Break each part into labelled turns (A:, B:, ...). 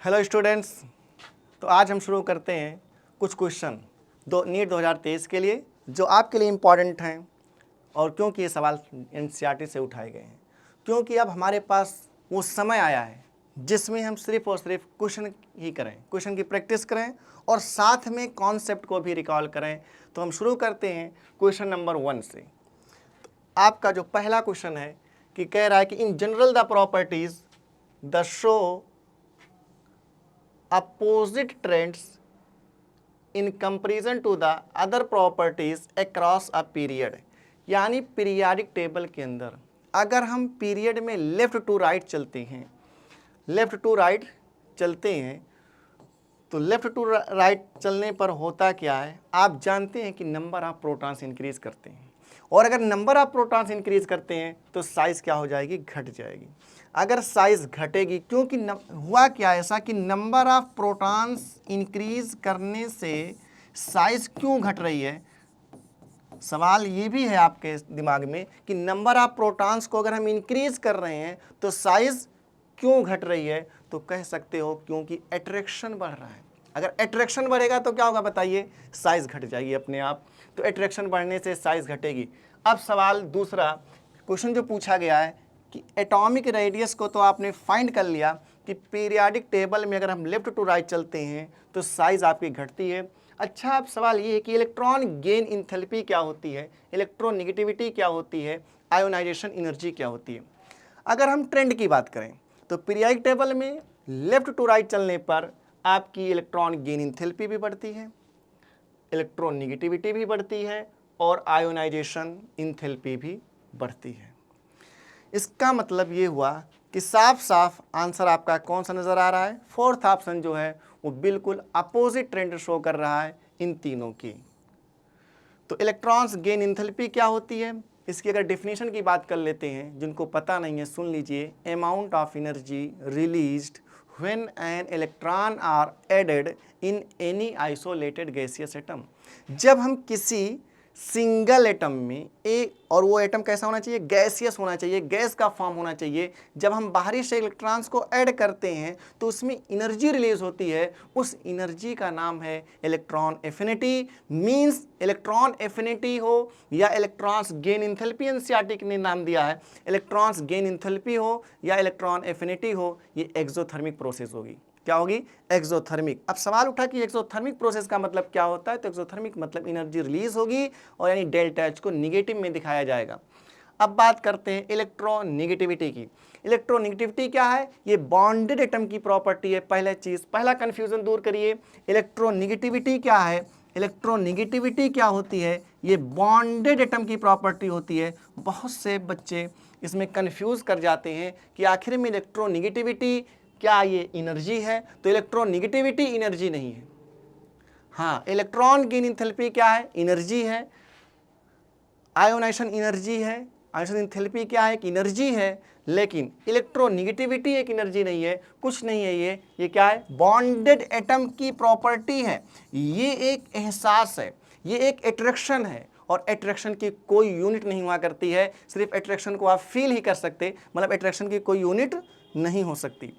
A: Hello students. तो आज हम शुरू करते हैं कुछ क्वेश्चन नीट 2023 के लिए जो आपके लिए इम्पॉर्टेंट हैं। और क्योंकि ये सवाल एनसीईआरटी से उठाए गए हैं, क्योंकि अब हमारे पास वो समय आया है जिसमें हम सिर्फ और सिर्फ क्वेश्चन ही करें, क्वेश्चन की प्रैक्टिस करें और साथ में कॉन्सेप्ट को भी रिकॉल करें। तो हम शुरू करते हैं क्वेश्चन नंबर 1 से। आपका जो पहला क्वेश्चन है कि कह रहा है कि in general the properties the show opposite trends in comparison to the other properties across a period। यानी पीरियाडिक टेबल के अंदर अगर हम पीरियड में लेफ्ट टू राइट चलते हैं तो लेफ्ट टू राइट चलने पर होता क्या है, आप जानते हैं कि नंबर ऑफ प्रोटॉन्स इंक्रीज करते हैं। और अगर नंबर ऑफ प्रोटॉन्स इंक्रीज करते हैं तो साइज क्या हो जाएगी, घट जाएगी। अगर साइज घटेगी, क्योंकि हुआ क्या ऐसा कि नंबर ऑफ प्रोटॉन्स इंक्रीज करने से साइज क्यों घट रही है। सवाल ये भी है आपके दिमाग में कि नंबर ऑफ प्रोटॉन्स को अगर हम इंक्रीज कर रहे हैं तो साइज क्यों घट रही है। तो कह सकते हो क्योंकि अट्रैक्शन बढ़ रहा है। अगर अट्रैक्शन बढ़ेगा तो क्या होगा बताइए, साइज घट जाएगी अपने आप। तो अट्रैक्शन बढ़ने से साइज घटेगी। अब सवाल दूसरा क्वेश्चन जो पूछा गया है कि एटॉमिक रेडियस को तो आपने फाइंड कर लिया कि पीरियाडिक टेबल में अगर हम लेफ्ट टू राइट चलते हैं तो साइज आपकी घटती है। अच्छा, अब सवाल ये है कि इलेक्ट्रॉन गेन इंथैल्पी क्या होती है, इलेक्ट्रोनेगेटिविटी क्या होती है, आयोनाइजेशन एनर्जी क्या होती है। अगर हम ट्रेंड की बात करें तो पीरियाडिक टेबल में लेफ्ट टू राइट चलने पर आपकी इलेक्ट्रॉन गेन इंथैल्पी भी बढ़ती है, इलेक्ट्रोनेगेटिविटी भी बढ़ती है और आयोनाइजेशन इंथैल्पी भी बढ़ती है। इसका मतलब ये हुआ कि साफ साफ आंसर आपका कौन सा नज़र आ रहा है, फोर्थ ऑप्शन जो है वो बिल्कुल अपोजिट ट्रेंड शो कर रहा है इन तीनों की। तो इलेक्ट्रॉन्स गेन इंथैल्पी क्या होती है, इसकी अगर डेफिनेशन की बात कर लेते हैं, जिनको पता नहीं है सुन लीजिए। Amount of energy released when an electron are added in any isolated gaseous atom. जब हम किसी सिंगल एटम में और वो एटम कैसा होना चाहिए, गैसियस होना चाहिए, गैस का फॉर्म होना चाहिए। जब हम बाहरी से इलेक्ट्रॉन्स को ऐड करते हैं तो उसमें एनर्जी रिलीज होती है, उस एनर्जी का नाम है electron affinity. Means electron affinity हो या इलेक्ट्रॉन्स गेन इंथैल्पी, एनसीईआरटी ने नाम दिया है, इलेक्ट्रॉन्स गेन इंथैल्पी हो या इलेक्ट्रॉन एफिनिटी हो, ये एक्सोथर्मिक प्रोसेस होगी। क्या होगी, एक्सोथर्मिक। अब सवाल उठा कि एक्सोथर्मिक प्रोसेस का मतलब क्या होता है। तो एक्सोथर्मिक मतलब एनर्जी रिलीज होगी और यानी डेल्टा एच को निगेटिव में दिखाया जाएगा। अब बात करते हैं इलेक्ट्रोनेगेटिविटी की। इलेक्ट्रोनेगेटिविटी क्या है, ये बॉन्डेड एटम की प्रॉपर्टी है। पहला कंफ्यूजन दूर करिए। इलेक्ट्रोनेगेटिविटी क्या है, इलेक्ट्रोनेगेटिविटी क्या होती है, ये बॉन्डेड एटम की प्रॉपर्टी होती है। बहुत से बच्चे इसमें कंफ्यूज कर जाते हैं कि आखिर में इलेक्ट्रोनेगेटिविटी क्या ये एनर्जी है। तो इलेक्ट्रोनेगेटिविटी एनर्जी नहीं है। हाँ, इलेक्ट्रॉन गेन इंथैल्पी क्या है, एनर्जी है। आयोनाइजेशन एनर्जी है। आयोनाइजेशन इंथैल्पी क्या है, कि एनर्जी है। लेकिन इलेक्ट्रोनेगेटिविटी एक एनर्जी नहीं है, कुछ नहीं है। ये क्या है, बॉन्डेड एटम की प्रॉपर्टी है। ये एक एहसास है, ये एक अट्रैक्शन है। और अट्रैक्शन की कोई यूनिट नहीं हुआ करती है, सिर्फ अट्रैक्शन को आप फील ही कर सकते, मतलब अट्रैक्शन की कोई यूनिट नहीं हो सकती।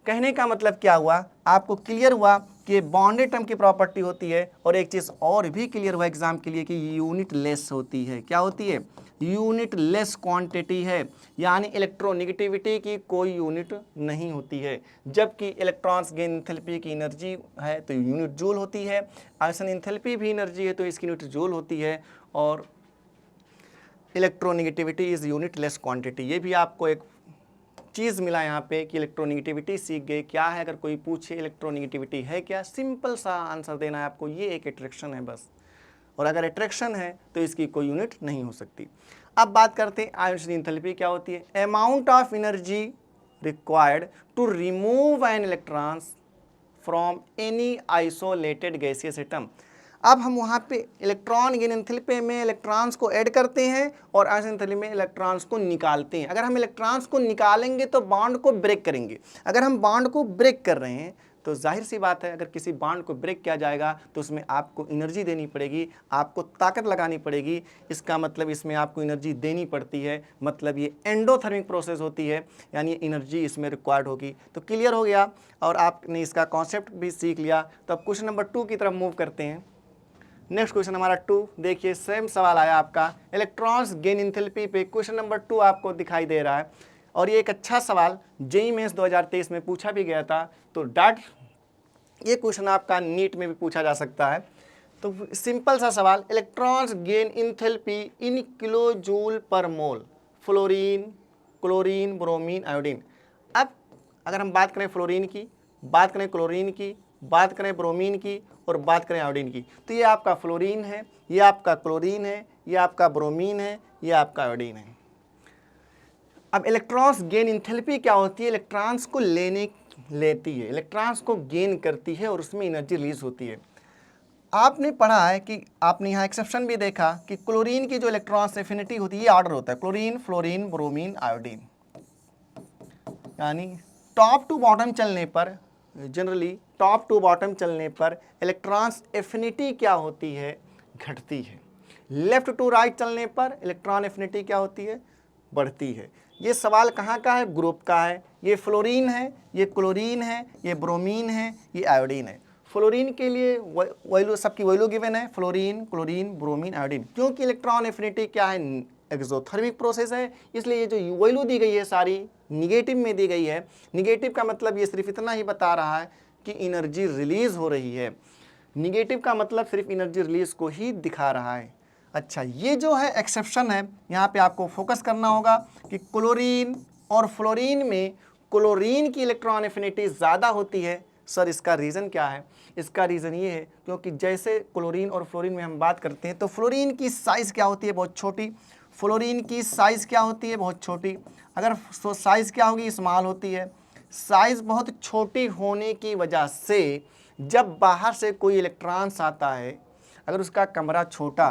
A: कहने का मतलब क्या हुआ, आपको क्लियर हुआ कि बॉन्डेड एटम की प्रॉपर्टी होती है। और एक चीज़ और भी क्लियर हुआ एग्जाम के लिए कि यूनिट लेस होती है। क्या होती है, यूनिट लेस क्वांटिटी है, यानी इलेक्ट्रोनेगेटिविटी की कोई यूनिट नहीं होती है। जबकि इलेक्ट्रॉन्स गेन इंथैल्पी की एनर्जी है तो यूनिट जूल होती है, आयोनाइजेशन इंथैल्पी भी एनर्जी है तो इसकी यूनिट जूल होती है। और electronegativity is unit less quantity. ये भी आपको एक चीज़ मिला यहाँ पे कि इलेक्ट्रोनेगेटिविटी सीख गए। क्या है, अगर कोई पूछे इलेक्ट्रोनेगेटिविटी है क्या, सिंपल सा आंसर देना है आपको, ये एक अट्रैक्शन है बस। और अगर अट्रैक्शन है तो इसकी कोई यूनिट नहीं हो सकती। अब बात करते हैं आयोनाइजेशन इंथैल्पी क्या होती है। Amount of energy required to remove an electrons from any isolated gaseous atom. अब हम वहाँ पे इलेक्ट्रॉन गेन इंथैल्पी में इलेक्ट्रॉन्स को ऐड करते हैं और आयोनाइजेशन इंथैल्पी में इलेक्ट्रॉन्स को निकालते हैं। अगर हम इलेक्ट्रॉन्स को निकालेंगे तो बॉन्ड को ब्रेक करेंगे। अगर हम बॉन्ड को ब्रेक कर रहे हैं तो जाहिर सी बात है अगर किसी बॉन्ड को ब्रेक किया जाएगा तो उसमें आपको एनर्जी देनी पड़ेगी, आपको ताकत लगानी पड़ेगी। इसका मतलब इसमें आपको एनर्जी देनी पड़ती है, मतलब ये एंडोथर्मिक प्रोसेस होती है, यानी एनर्जी इसमें रिक्वायर्ड होगी। तो क्लियर हो गया और आपने इसका कॉन्सेप्ट भी सीख लिया। तो अब क्वेश्चन नंबर 2 की तरफ मूव करते हैं। नेक्स्ट क्वेश्चन हमारा 2, देखिए सेम सवाल आया आपका इलेक्ट्रॉन्स गेन एंथैल्पी पे। क्वेश्चन नंबर 2 आपको दिखाई दे रहा है और ये एक अच्छा सवाल जेईई मेंस 2023 में पूछा भी गया था। तो ये क्वेश्चन आपका नीट में भी पूछा जा सकता है। तो सिंपल सा सवाल, electrons gain enthalpy in kilo joule पर मोल फ्लोरीन, क्लोरीन, ब्रोमीन, आयोडीन। अब अगर हम बात करें फ्लोरीन की, बात करें क्लोरीन की, बात करें ब्रोमीन की और बात करें आयोडीन की, तो ये आपका फ्लोरीन है, ये आपका क्लोरीन है, ये आपका ब्रोमीन है, ये आपका आयोडीन है। अब इलेक्ट्रॉन्स गेन एंथैल्पी क्या होती है? इलेक्ट्रॉन्स को लेती है, इलेक्ट्रॉन्स को गेन करती है और उसमें एनर्जी रिलीज होती है। आपने पढ़ा है कि आपने यहाँ एक्सेप्शन भी देखा कि क्लोरीन की जो इलेक्ट्रॉन्स एफिनिटी होती है, ये ऑर्डर होता है क्लोरीन, फ्लोरीन, ब्रोमीन, आयोडीन, यानी टॉप टू बॉटम चलने पर, जनरली टॉप टू बॉटम चलने पर इलेक्ट्रॉन्स एफिनिटी क्या होती है? घटती है। लेफ्ट टू राइट चलने पर इलेक्ट्रॉन एफिनिटी क्या होती है? बढ़ती है। ये सवाल कहाँ का है? ग्रुप का है। ये फ्लोरीन है, ये क्लोरीन है, ये ब्रोमीन है, ये आयोडीन है। फ्लोरीन के लिए वैल्यू, सबकी वैल्यू गिवन है, फ्लोरीन, क्लोरीन, ब्रोमीन, आयोडीन। क्योंकि इलेक्ट्रॉन एफिनिटी क्या है? एक्सोथर्मिक प्रोसेस है, इसलिए ये जो वैल्यू दी गई है सारी निगेटिव में दी गई है। निगेटिव का मतलब ये सिर्फ इतना ही बता रहा है कि एनर्जी रिलीज हो रही है। निगेटिव का मतलब सिर्फ एनर्जी रिलीज को ही दिखा रहा है। अच्छा, ये जो है एक्सेप्शन है, यहाँ पे आपको फोकस करना होगा कि क्लोरीन और फ्लोरीन में क्लोरीन की इलेक्ट्रॉन एफिनिटी ज़्यादा होती है। सर इसका रीज़न क्या है? इसका रीज़न ये है क्योंकि जैसे क्लोरीन और फ्लोरीन में हम बात करते हैं तो फ्लोरीन की साइज़ क्या होती है? बहुत छोटी। फ्लोरीन की साइज़ क्या होती है? बहुत छोटी। अगर साइज़ क्या होगी? स्मॉल होती है। साइज़ बहुत छोटी होने की वजह से जब बाहर से कोई इलेक्ट्रॉन्स आता है, अगर उसका कमरा छोटा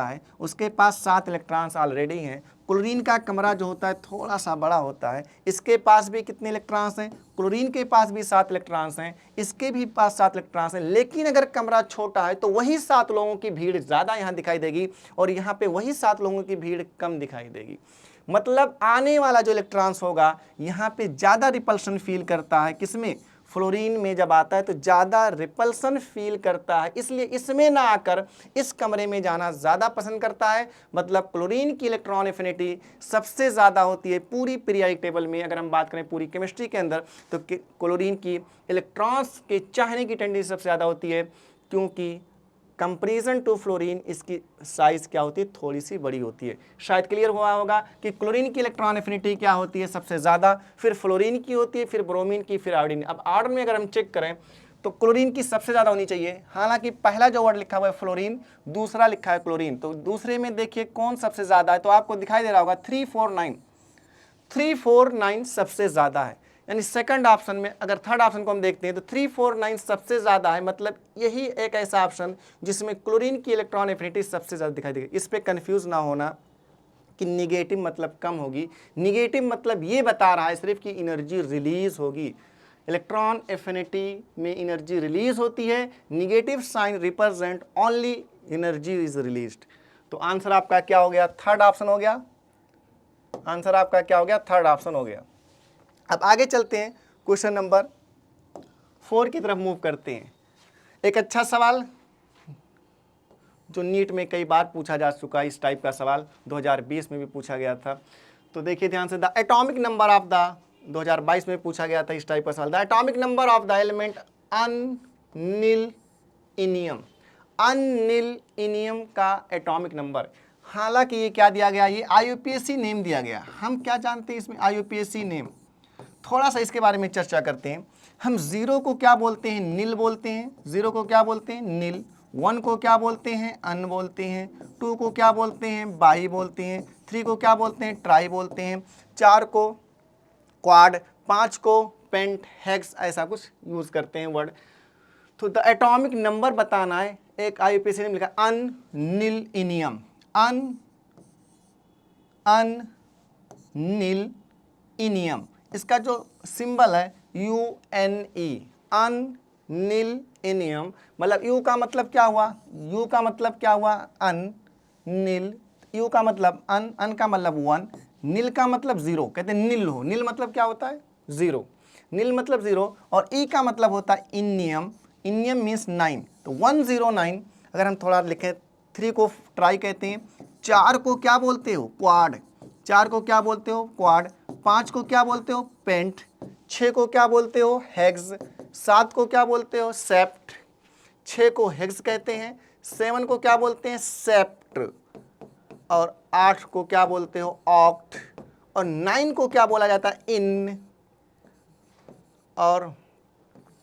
A: है, उसके पास 7 इलेक्ट्रॉन्स ऑलरेडी हैं। क्लोरीन का कमरा जो होता है थोड़ा सा बड़ा होता है, इसके पास भी कितने इलेक्ट्रॉन्स हैं? क्लोरीन के पास भी 7 इलेक्ट्रॉन्स हैं, इसके भी पास 7 इलेक्ट्रॉन्स हैं। लेकिन अगर कमरा छोटा है तो वही 7 लोगों की भीड़ ज़्यादा यहाँ दिखाई देगी और यहाँ पे वही 7 लोगों की भीड़ कम दिखाई देगी। मतलब आने वाला जो इलेक्ट्रॉन्स होगा यहाँ पे ज़्यादा रिपल्शन फील करता है। किसमें? फ्लोरीन में जब आता है तो ज़्यादा रिपल्सन फील करता है, इसलिए इसमें ना आकर इस कमरे में जाना ज़्यादा पसंद करता है। मतलब क्लोरीन की इलेक्ट्रॉन एफिनिटी सबसे ज़्यादा होती है पूरी पीरियोडिक टेबल में। अगर हम बात करें पूरी केमिस्ट्री के अंदर तो क्लोरीन की इलेक्ट्रॉन्स के चाहने की टेंडेंसी सबसे ज़्यादा होती है, क्योंकि कंपेरिजन टू फ्लोरीन इसकी साइज़ क्या होती है? थोड़ी सी बड़ी होती है। शायद क्लियर हुआ होगा कि क्लोरीन की इलेक्ट्रॉन एफिनिटी क्या होती है? सबसे ज़्यादा, फिर फ्लोरीन की होती है, फिर ब्रोमीन की, फिर आयोडीन। अब ऑर्डर में अगर हम चेक करें तो क्लोरीन की सबसे ज़्यादा होनी चाहिए। हालांकि पहला जो वर्ड लिखा हुआ है फ्लोरीन, दूसरा लिखा है क्लोरीन, तो दूसरे में देखिए कौन सबसे ज़्यादा है, तो आपको दिखाई दे रहा होगा 349 सबसे ज़्यादा है। यानी सेकंड ऑप्शन में, अगर थर्ड ऑप्शन को हम देखते हैं तो 349 सबसे ज़्यादा है। मतलब यही एक ऐसा ऑप्शन जिसमें क्लोरीन की इलेक्ट्रॉन एफिनिटी सबसे ज़्यादा दिखाई देगी। इस पे कंफ्यूज ना होना कि निगेटिव मतलब कम होगी। निगेटिव मतलब ये बता रहा है सिर्फ कि एनर्जी रिलीज होगी। इलेक्ट्रॉन एफिनिटी में एनर्जी रिलीज होती है। Negative sign represent only energy is released. तो आंसर आपका क्या हो गया? थर्ड ऑप्शन हो गया। आंसर आपका क्या हो गया? थर्ड ऑप्शन हो गया। अब आगे चलते हैं, क्वेश्चन नंबर 4 की तरफ मूव करते हैं। एक अच्छा सवाल जो नीट में कई बार पूछा जा चुका है, इस टाइप का सवाल 2020 में भी पूछा गया था। तो देखिए ध्यान से, the atomic number of the, 2022 में पूछा गया था इस टाइप का सवाल, the atomic number of the element unnilennium. Unnilennium का एटॉमिक नंबर, हालांकि ये क्या दिया गया? ये IUPAC नेम दिया गया। हम क्या जानते हैं इसमें? IUPAC name. थोड़ा सा इसके बारे में चर्चा करते हैं। हम 0 को क्या बोलते हैं? नील बोलते हैं। 0 को क्या बोलते हैं? नील। 1 को क्या बोलते हैं? अन बोलते हैं। 2 को क्या बोलते हैं? बाई बोलते हैं। 3 को क्या बोलते हैं? ट्राई बोलते हैं। 4 को क्वाड, 5 को पेंट, हेक्स, ऐसा कुछ यूज करते हैं वर्ड। तो द एटॉमिक नंबर बताना है। एक IUPAC ने लिखा अनिलिनियम, अनिलिनियम। इसका जो सिंबल है UNE, अनिलिनियम, मतलब यू का मतलब क्या हुआ, यू का मतलब क्या हुआ, अन, नील, यू का मतलब अन का मतलब वन, नील का मतलब जीरो, कहते हैं नील हो, नील मतलब क्या होता है, जीरो, नील मतलब जीरो, और ई का मतलब होता है इनियम, इनियम मीन्स 9, तो 109। अगर हम थोड़ा लिखें, 3 को ट्राई कहते हैं, 4 को क्या बोलते हो, क्वाड, 4 को क्या बोलते हो, क्वाड, 5 को क्या बोलते हो, पेंट, 6 को क्या बोलते हो, हेक्स, 7 को क्या बोलते हो, सेप्ट, 6 को हेक्स कहते हैं, 7 को क्या बोलते हैं, सेप्ट, और 8 को क्या बोलते हो, ऑक्ट, और 9 को क्या बोला जाता है, इन, और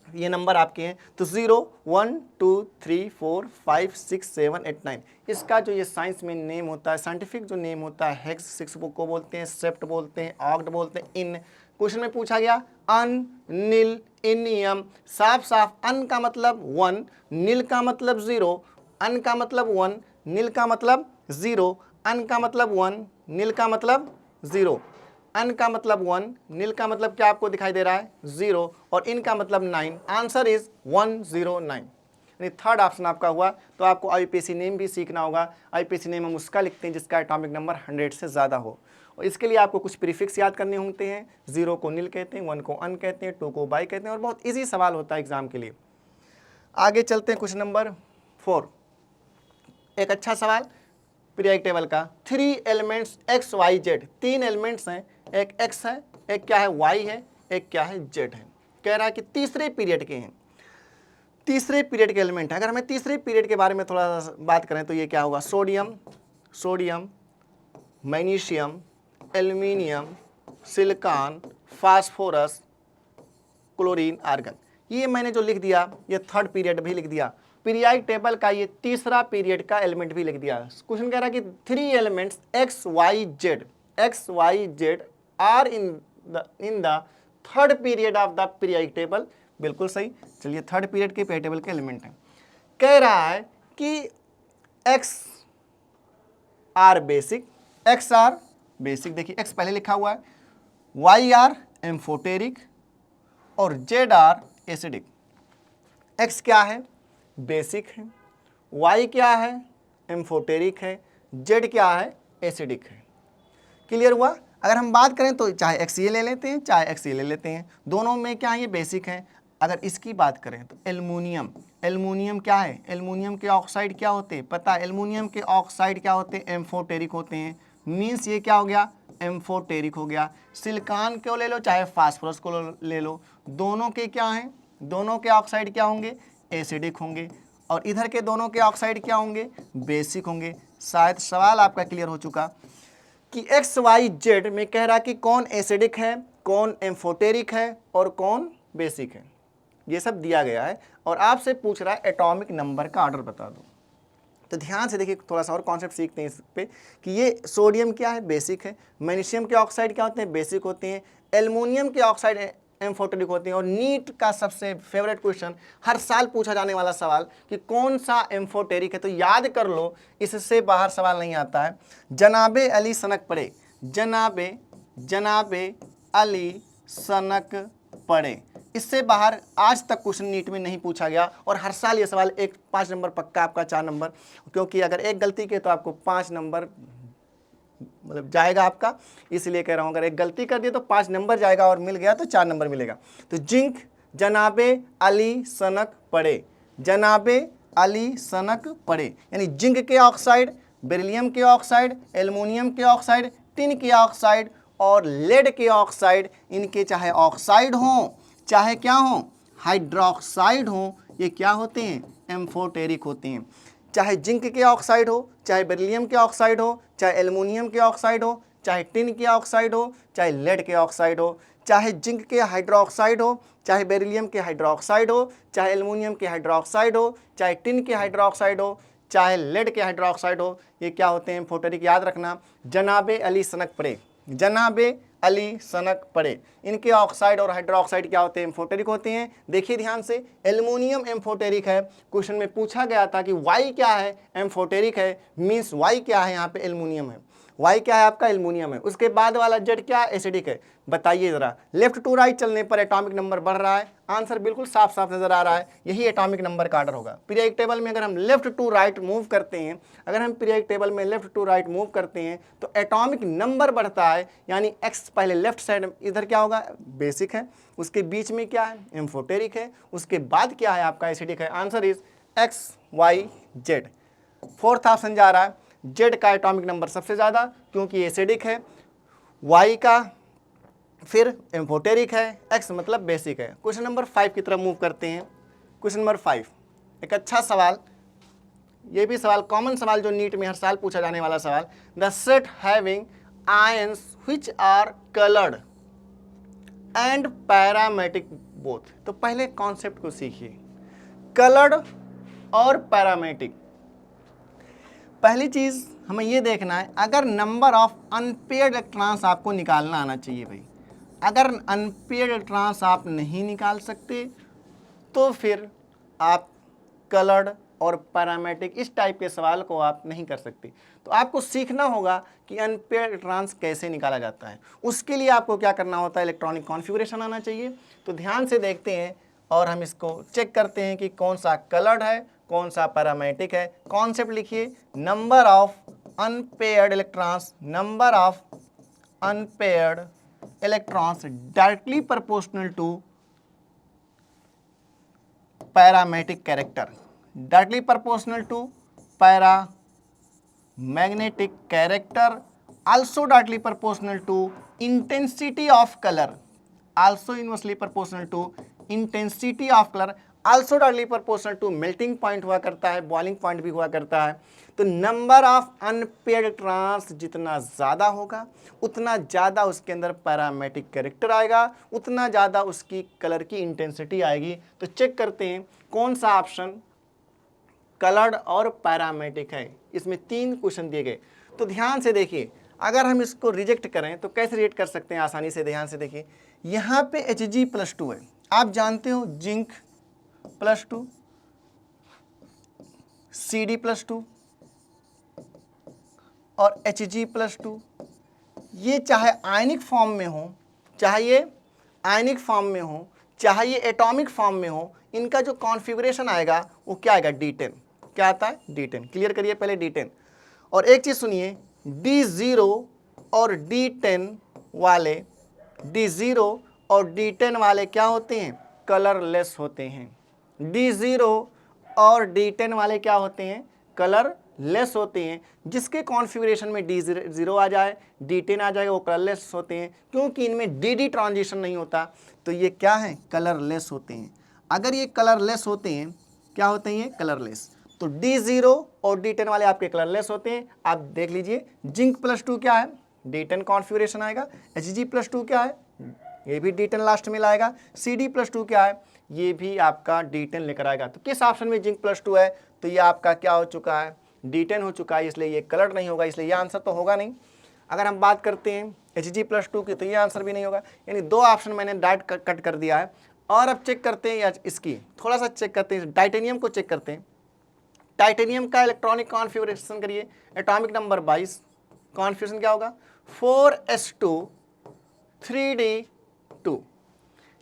A: ये नंबर आपके हैं। तो 0 1 2 3 4 5 6 7 8 9, इसका जो ये साइंस में नेम होता है, साइंटिफिक जो नेम होता है, हेक्स 6 को बोलते हैं, सेप्ट बोलते हैं, ऑक्ट बोलते हैं, इन। क्वेश्चन में पूछा गया अन, नील, इनियम, साफ साफ अन का मतलब 1, नील का मतलब 0, अन का मतलब 1, नील का मतलब 0, अन का मतलब 1, नील का मतलब 0, अन का मतलब 1, नील का मतलब क्या आपको दिखाई दे रहा है, 0, और इन का मतलब 9। आंसर इज 109, यानी थर्ड ऑप्शन आपका हुआ। तो आपको आईपीसी नेम भी सीखना होगा। आईपीसी नेम हम उसका लिखते हैं जिसका एटॉमिक नंबर 100 से ज़्यादा हो, और इसके लिए आपको कुछ प्रीफिक्स याद करने होते हैं। 0 को नील कहते हैं, 1 को अन कहते हैं, 2 को बाई कहते हैं, और बहुत ईजी सवाल होता है एग्जाम के लिए। आगे चलते हैं, क्वेश्चन नंबर 4, एक अच्छा सवाल पीरियोडिक टेबल का। 3 elements X Y Z, 3 elements हैं, एक एक्स है, एक क्या है वाई है, एक क्या है जेड है। कह रहा है कि तीसरे पीरियड के हैं, तीसरे पीरियड के एलिमेंट है। अगर हमें तीसरे पीरियड के बारे में थोड़ा सा बात करें तो ये क्या होगा, sodium, sodium, magnesium, aluminium, silicon, phosphorus, chlorine, argon. ये मैंने जो लिख दिया, ये थर्ड पीरियड भी लिख दिया, पीरियोडिक टेबल का ये तीसरा पीरियड का एलिमेंट भी लिख दिया। क्वेश्चन कह रहा है कि 3 elements X Y Z are in the third period of the periodic table. बिल्कुल सही। चलिए, थर्ड पीरियड के पीरियोडिक टेबल के एलिमेंट हैं। कह रहा है कि X are basic, X are basic, देखिए एक्स पहले लिखा हुआ है, वाई आर एम्फोटेरिक, और जेड आर एसिडिक। एक्स क्या है, बेसिक है, वाई क्या है, एम्फोटेरिक है, जेड क्या है, एसिडिक है। क्लियर हुआ। अगर हम बात करें तो चाहे एक्स ये ले लेते हैं, चाहे एक्स ये ले लेते हैं, दोनों में क्या है, ये बेसिक है। अगर इसकी बात करें तो एल्युमिनियम, एल्युमिनियम क्या है, एल्युमिनियम के ऑक्साइड क्या होते हैं, पता है, एल्युमिनियम के ऑक्साइड क्या होते हैं, एम्फोटेरिक होते हैं। मीन्स ये क्या हो गया, एम्फोटेरिक हो गया। सिलिकॉन को ले लो चाहे फास्फोरस को ले लो, दोनों के क्या हैं, दोनों के ऑक्साइड क्या होंगे, एसिडिक होंगे, और इधर के दोनों के ऑक्साइड क्या होंगे, बेसिक होंगे। शायद सवाल आपका क्लियर हो चुका कि एक्स वाई जेड में कह रहा कि कौन एसिडिक है, कौन एम्फोटेरिक है, और कौन बेसिक है। ये सब दिया गया है, और आपसे पूछ रहा है एटॉमिक नंबर का ऑर्डर बता दो। तो ध्यान से देखिए, थोड़ा सा और कॉन्सेप्ट सीखते हैं इस पे कि ये सोडियम क्या है, बेसिक है। मैग्नीशियम के ऑक्साइड क्या होते हैं, बेसिक होते हैं। एल्युमिनियम के ऑक्साइड एम्फोटेरिक होते हैं। और नीट का सबसे फेवरेट क्वेश्चन, हर साल पूछा जाने वाला सवाल कि कौन सा एम्फोटेरिक है, तो याद कर लो, इससे बाहर सवाल नहीं आता है। जनाबे अली सनक पड़े, जनाबे अली सनक पड़े, इससे बाहर आज तक क्वेश्चन नीट में नहीं पूछा गया। और हर साल ये सवाल 5 नंबर पक्का आपका, 4 नंबर, क्योंकि अगर एक गलती के तो आपको 5 नंबर मतलब जाएगा आपका। इसलिए कह रहा हूँ, अगर एक गलती कर दिए तो 5 नंबर जाएगा, और मिल गया तो 4 नंबर मिलेगा। तो जिंक जनाबे अली सनक पड़े, जनाबे अली सनक पड़े, यानी जिंक के ऑक्साइड, बेरिलियम के ऑक्साइड, एल्युमिनियम के ऑक्साइड, टिन के ऑक्साइड और लेड के ऑक्साइड, इनके चाहे ऑक्साइड हों चाहे क्या हो, हाइड्रोक्साइड हो, ये क्या होते हैं, एम्फोटेरिक होते हैं। चाहे जिंक के ऑक्साइड हो, चाहे बेरिलियम के ऑक्साइड हो, चाहे एल्युमिनियम के ऑक्साइड हो, चाहे टिन के ऑक्साइड हो, चाहे लेड के ऑक्साइड हो, चाहे जिंक के हाइड्रोक्साइड हो, चाहे बेरिलियम के हाइड्रोक्साइड हो, चाहे एल्युमिनियम के हाइड्रोक्साइड हो, चाहे टिन के हाइड्रोक्साइड हो, चाहे लेड के हाइड्रोक्साइड हो, ये क्या होते हैं, एम्फोटेरिक। याद रखना, जनाबे अली सनक पड़े, जनाबे अली सनक पड़े, इनके ऑक्साइड और हाइड्रोक्साइड क्या होते हैं, एम्फोटेरिक होते हैं। देखिए ध्यान से, एल्युमिनियम एम्फोटेरिक है। क्वेश्चन में पूछा गया था कि वाई क्या है, एम्फोटेरिक है, मींस वाई क्या है, यहाँ पे एल्युमिनियम है। वाई क्या है आपका, एल्युमिनियम है। उसके बाद वाला जेड क्या है, एसिडिक है। बताइए जरा, लेफ्ट टू राइट चलने पर एटॉमिक नंबर बढ़ रहा है? आंसर बिल्कुल साफ साफ नजर आ रहा है, यही एटॉमिक नंबर का ऑर्डर होगा। पीरियोडिक टेबल में अगर हम लेफ्ट टू राइट मूव करते हैं, अगर हम पीरियोडिक टेबल में लेफ्ट टू राइट मूव करते हैं तो एटॉमिक नंबर बढ़ता है, यानी एक्स पहले लेफ्ट साइड इधर क्या होगा, बेसिक है, उसके बीच में क्या है, एम्फोटेरिक है, उसके बाद क्या है आपका, एसिडिक है। Answer is X Y Z. Fourth option जा रहा है, जेड का एटॉमिक नंबर सबसे ज़्यादा क्योंकि एसिडिक है, वाई का फिर एम्फोटेरिक है, एक्स मतलब बेसिक है। क्वेश्चन नंबर 5 की तरफ मूव करते हैं। क्वेश्चन नंबर 5 एक अच्छा सवाल, ये भी सवाल कॉमन सवाल जो नीट में हर साल पूछा जाने वाला सवाल। The set having ions which are coloured and paramagnetic both. तो पहले कॉन्सेप्ट को सीखिए, कलर्ड और पैरामेटिक। पहली चीज हमें ये देखना है, अगर नंबर ऑफ अनपेयर्ड इलेक्ट्रॉन्स आपको निकालना आना चाहिए भाई। अगर अनपेयर्ड इलेक्ट्रॉन्स आप नहीं निकाल सकते तो फिर आप कलर्ड और पैरामेटिक इस टाइप के सवाल को आप नहीं कर सकते। तो आपको सीखना होगा कि अनपेयर्ड इलेक्ट्रॉन्स कैसे निकाला जाता है। उसके लिए आपको क्या करना होता है, इलेक्ट्रॉनिक कॉन्फ़िगरेशन आना चाहिए। तो ध्यान से देखते हैं और हम इसको चेक करते हैं कि कौन सा कलर्ड है, कौन सा पैरामेटिक है। कॉन्सेप्ट लिखिए, number of unpaired electrons, number of unpaired electrons directly proportional to paramagnetic character, directly proportional to paramagnetic character, also directly proportional to intensity of color, also inversely proportional to intensity of color, also directly proportional to melting point हुआ करता है, boiling point भी हुआ करता है। तो number of unpaired electrons जितना ज़्यादा होगा उतना ज़्यादा उसके अंदर पैरामेटिक कैरेक्टर आएगा, उतना ज़्यादा उसकी कलर की इंटेंसिटी आएगी। तो चेक करते हैं कौन सा ऑप्शन कलर्ड और पैरामेटिक है। इसमें 3 क्वेश्चन दिए गए, तो ध्यान से देखिए। अगर हम इसको रिजेक्ट करें तो कैसे रिजेक्ट कर सकते हैं आसानी से, ध्यान से देखिए। यहाँ पे Hg+2 है, आप जानते हो जिंक +2, Cd+2 और Hg+2। ये चाहे आयनिक फॉर्म में हो, चाहे ये आयनिक फॉर्म में हो, चाहे ये एटॉमिक फॉर्म में हो, इनका जो कॉन्फ़िगरेशन आएगा वो क्या आएगा, D10। क्या आता है, D10। क्लियर करिए पहले D10। और एक चीज़ सुनिए, D0 और D10 वाले, D0 और D10 वाले क्या होते हैं, कलरलेस होते हैं। D0 और D10 वाले क्या होते हैं, कलरलेस होते हैं। जिसके कॉन्फ़िगरेशन में D0 आ जाए, D10 आ जाएगा, वो कलरलेस होते हैं क्योंकि इनमें DD ट्रांजिशन नहीं होता। तो ये क्या है, कलरलेस होते हैं। अगर ये कलरलेस होते हैं, क्या होते हैं ये, कलरलेस। तो D0 और D10 वाले आपके कलरलेस होते हैं। आप देख लीजिए, जिंक +2 क्या है, D10 कॉन्फ़िगरेशन आएगा। Hg+2 क्या है, ये भी D10 लास्ट में लाएगा। Cd+2 क्या है, ये भी आपका D10 लेकर आएगा। तो किस ऑप्शन में जिंक +2 है, तो ये आपका क्या हो चुका है, D10 हो चुका है, इसलिए ये कलर्ड नहीं होगा, इसलिए ये आंसर तो होगा नहीं। अगर हम बात करते हैं Hg+2 की, तो ये आंसर भी नहीं होगा। यानी 2 ऑप्शन मैंने डायरेक्ट कट कर दिया है। और अब चेक करते हैं, या इसकी थोड़ा सा चेक करते हैं, टाइटेनियम को चेक करते हैं। टाइटेनियम का इलेक्ट्रॉनिक कॉन्फ़िगरेशन करिए, एटॉमिक नंबर 22, कॉन्फ़िगरेशन क्या होगा, 4s2 3d2।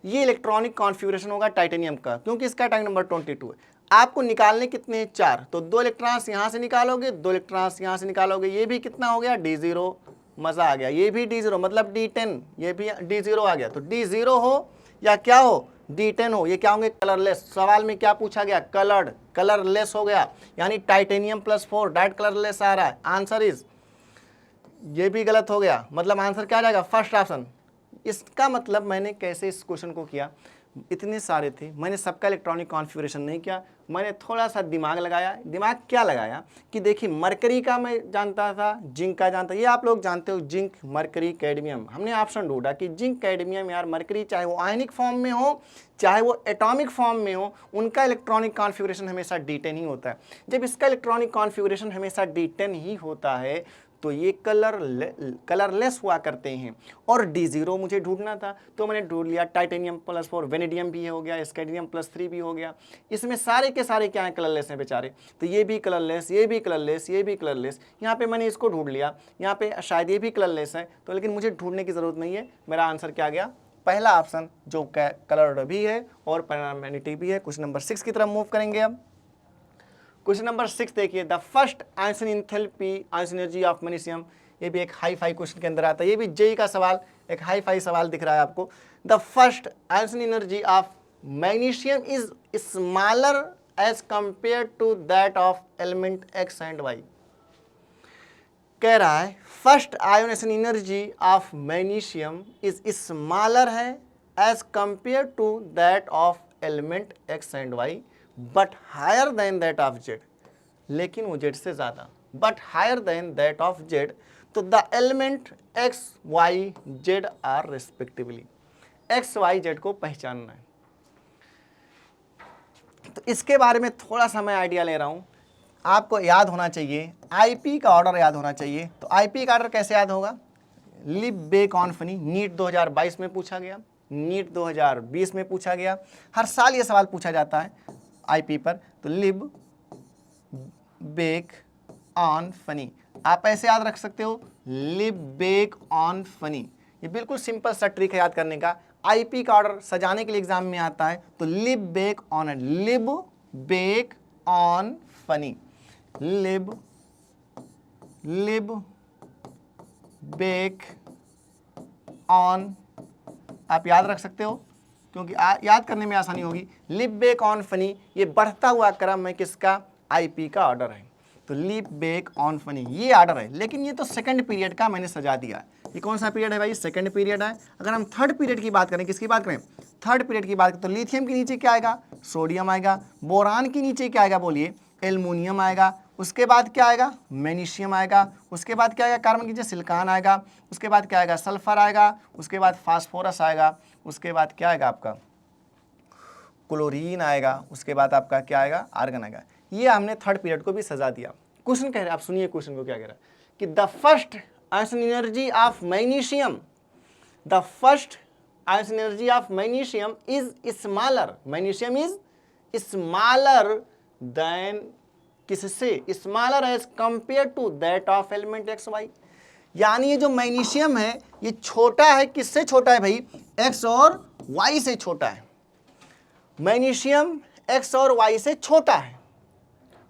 A: ये इलेक्ट्रॉनिक कॉन्फ़िगरेशन होगा टाइटेनियम का, क्योंकि इसका एटॉमिक नंबर 22 है। आपको निकालने कितने हैं, 4। तो 2 इलेक्ट्रॉन्स यहाँ से निकालोगे, 2 इलेक्ट्रॉन्स यहाँ से निकालोगे, ये भी कितना हो गया, D0। मज़ा आ गया, ये भी D0 मतलब D10, ये भी D0 आ गया। तो D0 हो या क्या हो, D10 हो, ये क्या होंगे, कलरलेस। सवाल में क्या पूछा गया, कलर्ड, कलरलेस हो गया, यानी टाइटेनियम +4 डायरेक्ट कलरलेस आ रहा है। आंसर इज, ये भी गलत हो गया, मतलब आंसर क्या आ जाएगा, फर्स्ट ऑप्शन। इसका मतलब मैंने कैसे इस क्वेश्चन को किया, इतने सारे थे, मैंने सबका इलेक्ट्रॉनिक कॉन्फ़िगरेशन नहीं किया, मैंने थोड़ा सा दिमाग लगाया। दिमाग क्या लगाया कि देखिए, मरकरी का मैं जानता था, जिंक का जानता, ये आप लोग जानते हो, जिंक, मरकरी, कैडमियम। हमने ऑप्शन ढूंढा कि जिंक, कैडमियम, यार मरकरी चाहे वो आयनिक फॉर्म में हो चाहे वो एटॉमिक फॉर्म में हो, उनका इलेक्ट्रॉनिक कॉन्फ़िगरेशन हमेशा D10 ही होता है। जब इसका इलेक्ट्रॉनिक कॉन्फ़िगरेशन हमेशा D10 ही होता है तो ये कलरलेस हुआ करते हैं। और D0 मुझे ढूंढना था तो मैंने ढूंढ लिया, टाइटेनियम +4, वेनेडियम भी हो गया, स्कैंडियम +3 भी हो गया। इसमें सारे के सारे क्या हैं, कलरलेस हैं बेचारे। तो ये भी कलरलेस, ये भी कलरलेस, ये भी कलरलेस। यहाँ पे मैंने इसको ढूंढ लिया, यहाँ पे शायद ये भी कलरलेस है, तो लेकिन मुझे ढूंढने की ज़रूरत नहीं है। मेरा आंसर क्या गया, पहला ऑप्शन जो कलर्ड भी है और पैरामैग्नेटिक भी है। क्वेश्चन नंबर 6 की तरफ मूव करेंगे अब। क्वेश्चन नंबर 6 देखिए, the first ionisation enthalpy ionisation energy of magnesium. ये भी एक हाई फाई क्वेश्चन के अंदर आता है, ये भी जेई का सवाल, एक हाई फाई सवाल दिख रहा है आपको। The first ionisation energy of magnesium is smaller as compare to that of element X and Y. कह रहा है first ionisation energy of magnesium is smaller है as compare to that of element X and Y, but higher than that of Z. लेकिन वो Z से ज़्यादा, but higher than that of Z. तो the element X Y Z are respectively. X Y Z को पहचानना है। तो इसके बारे में थोड़ा सा मैं आइडिया ले रहा हूँ। आपको याद होना चाहिए, आईपी का ऑर्डर याद होना चाहिए। तो आईपी का ऑर्डर कैसे याद होगा, लिब बेक ऑन फनी, नीट 2022 में पूछा गया, नीट 2020 में पूछा गया, हर साल ये सवाल पूछा जाता है आईपी पर। तो लिब बेक ऑन फनी, आप ऐसे याद रख सकते हो, लिब बेक ऑन फनी। ये बिल्कुल सिंपल सा ट्रिक है याद करने का। आईपी का ऑर्डर सजाने के लिए एग्जाम में आता है। तो लिब बेक ऑन, लिब बेक ऑन फनी, लिब बेक ऑन, आप याद रख सकते हो क्योंकि याद करने में आसानी होगी। लिब बेक ऑन फनी, ये बढ़ता हुआ क्रम है किसका, आईपी का ऑर्डर है। तो लिब बेक ऑन फनी ये ऑर्डर है, लेकिन ये तो सेकंड पीरियड का मैंने सजा दिया है। ये कौन सा पीरियड है भाई, सेकंड पीरियड है। अगर हम थर्ड पीरियड की बात करें, किसकी बात करें, थर्ड पीरियड की बात करें, तो लिथियम के नीचे क्या आएगा, सोडियम आएगा। बोरान के नीचे क्या आएगा, बोलिए, एल्युमिनियम आएगा। उसके बाद क्या आएगा, मैग्नीशियम आएगा। उसके बाद क्या आएगा, कार्बन के नीचे सिलिकॉन आएगा। उसके बाद क्या आएगा, सल्फर आएगा। उसके बाद फास्फोरस आएगा। उसके बाद क्या आएगा आपका, क्लोरीन आएगा। उसके बाद आपका क्या आएगा, आर्गन आएगा। ये हमने थर्ड पीरियड को भी सजा दिया। क्वेश्चन कह रहे हैं, आप सुनिए क्वेश्चन को क्या कह रहा है कि the first ionisation energy of magnesium, the first ionisation energy of magnesium is smaller, magnesium is smaller than, किससे, smaller as compare to that of element X Y. यानी ये जो मैग्नीशियम है ये छोटा है, किससे छोटा है भाई, एक्स और वाई से छोटा है। मैग्नीशियम एक्स और वाई से छोटा है,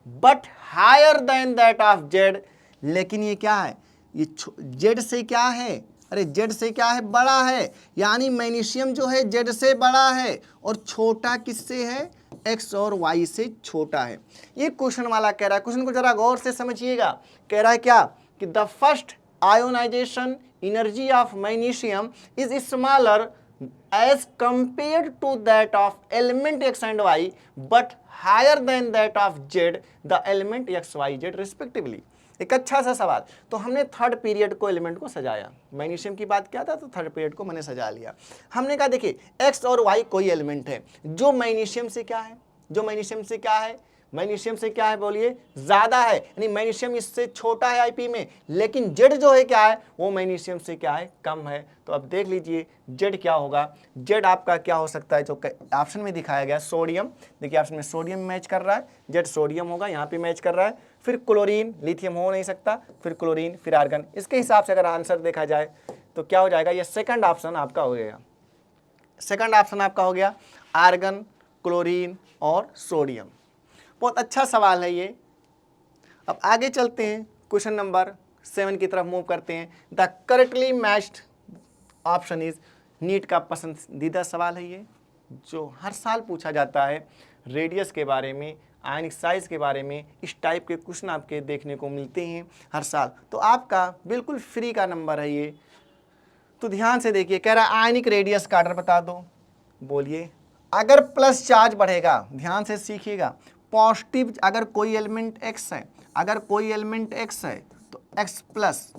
A: but higher than that of Z. लेकिन ये क्या है, ये जेड से क्या है, अरे जेड से क्या है, बड़ा है। यानी मैग्नीशियम जो है जेड से बड़ा है और छोटा किससे है, एक्स और वाई से छोटा है। ये क्वेश्चन वाला कह रहा है, क्वेश्चन को जरा गौर से समझिएगा। कह रहा है क्या कि the first ionisation energy of magnesium is smaller as compare to that of element X and Y, but higher than that of Z the element X Y Z respectively. एक अच्छा सा सवाल। तो हमने थर्ड पीरियड को element को सजाया, magnesium की बात किया था तो थर्ड पीरियड को मैंने सजा लिया। हमने कहा देखिए एक्स और वाई कोई एलिमेंट है जो मैग्नीशियम से क्या है, जो मैग्नीशियम से क्या है, मैग्नीशियम से क्या है, बोलिए, ज़्यादा है। यानी मैग्नीशियम इससे छोटा है आईपी में, लेकिन जेड जो है क्या है, वो मैग्नीशियम से क्या है, कम है। तो अब देख लीजिए जेड क्या होगा, जेड आपका क्या हो सकता है, जो ऑप्शन में दिखाया गया सोडियम। देखिए ऑप्शन में सोडियम मैच कर रहा है, जेड सोडियम होगा, यहाँ पे मैच कर रहा है। फिर क्लोरीन, लिथियम हो नहीं सकता, फिर क्लोरीन, फिर आर्गन। इसके हिसाब से अगर आंसर देखा जाए तो क्या हो जाएगा, ये सेकंड ऑप्शन आपका हो गया, सेकंड ऑप्शन आपका हो गया, आर्गन, क्लोरीन और सोडियम। बहुत अच्छा सवाल है ये। अब आगे चलते हैं, क्वेश्चन नंबर 7 की तरफ मूव करते हैं। The correctly matched option is, NEET का पसंदीदा सवाल है ये, जो हर साल पूछा जाता है। रेडियस के बारे में, आयनिक साइज के बारे में, इस टाइप के क्वेश्चन आपके देखने को मिलते हैं हर साल। तो आपका बिल्कुल फ्री का नंबर है ये। तो ध्यान से देखिए, कह रहा है आयनिक रेडियस का ऑर्डर बता दो। बोलिए, अगर प्लस चार्ज बढ़ेगा, ध्यान से सीखिएगा, पॉजिटिव, अगर कोई एलिमेंट एक्स है, अगर कोई एलिमेंट एक्स है तो एक्स प्लस,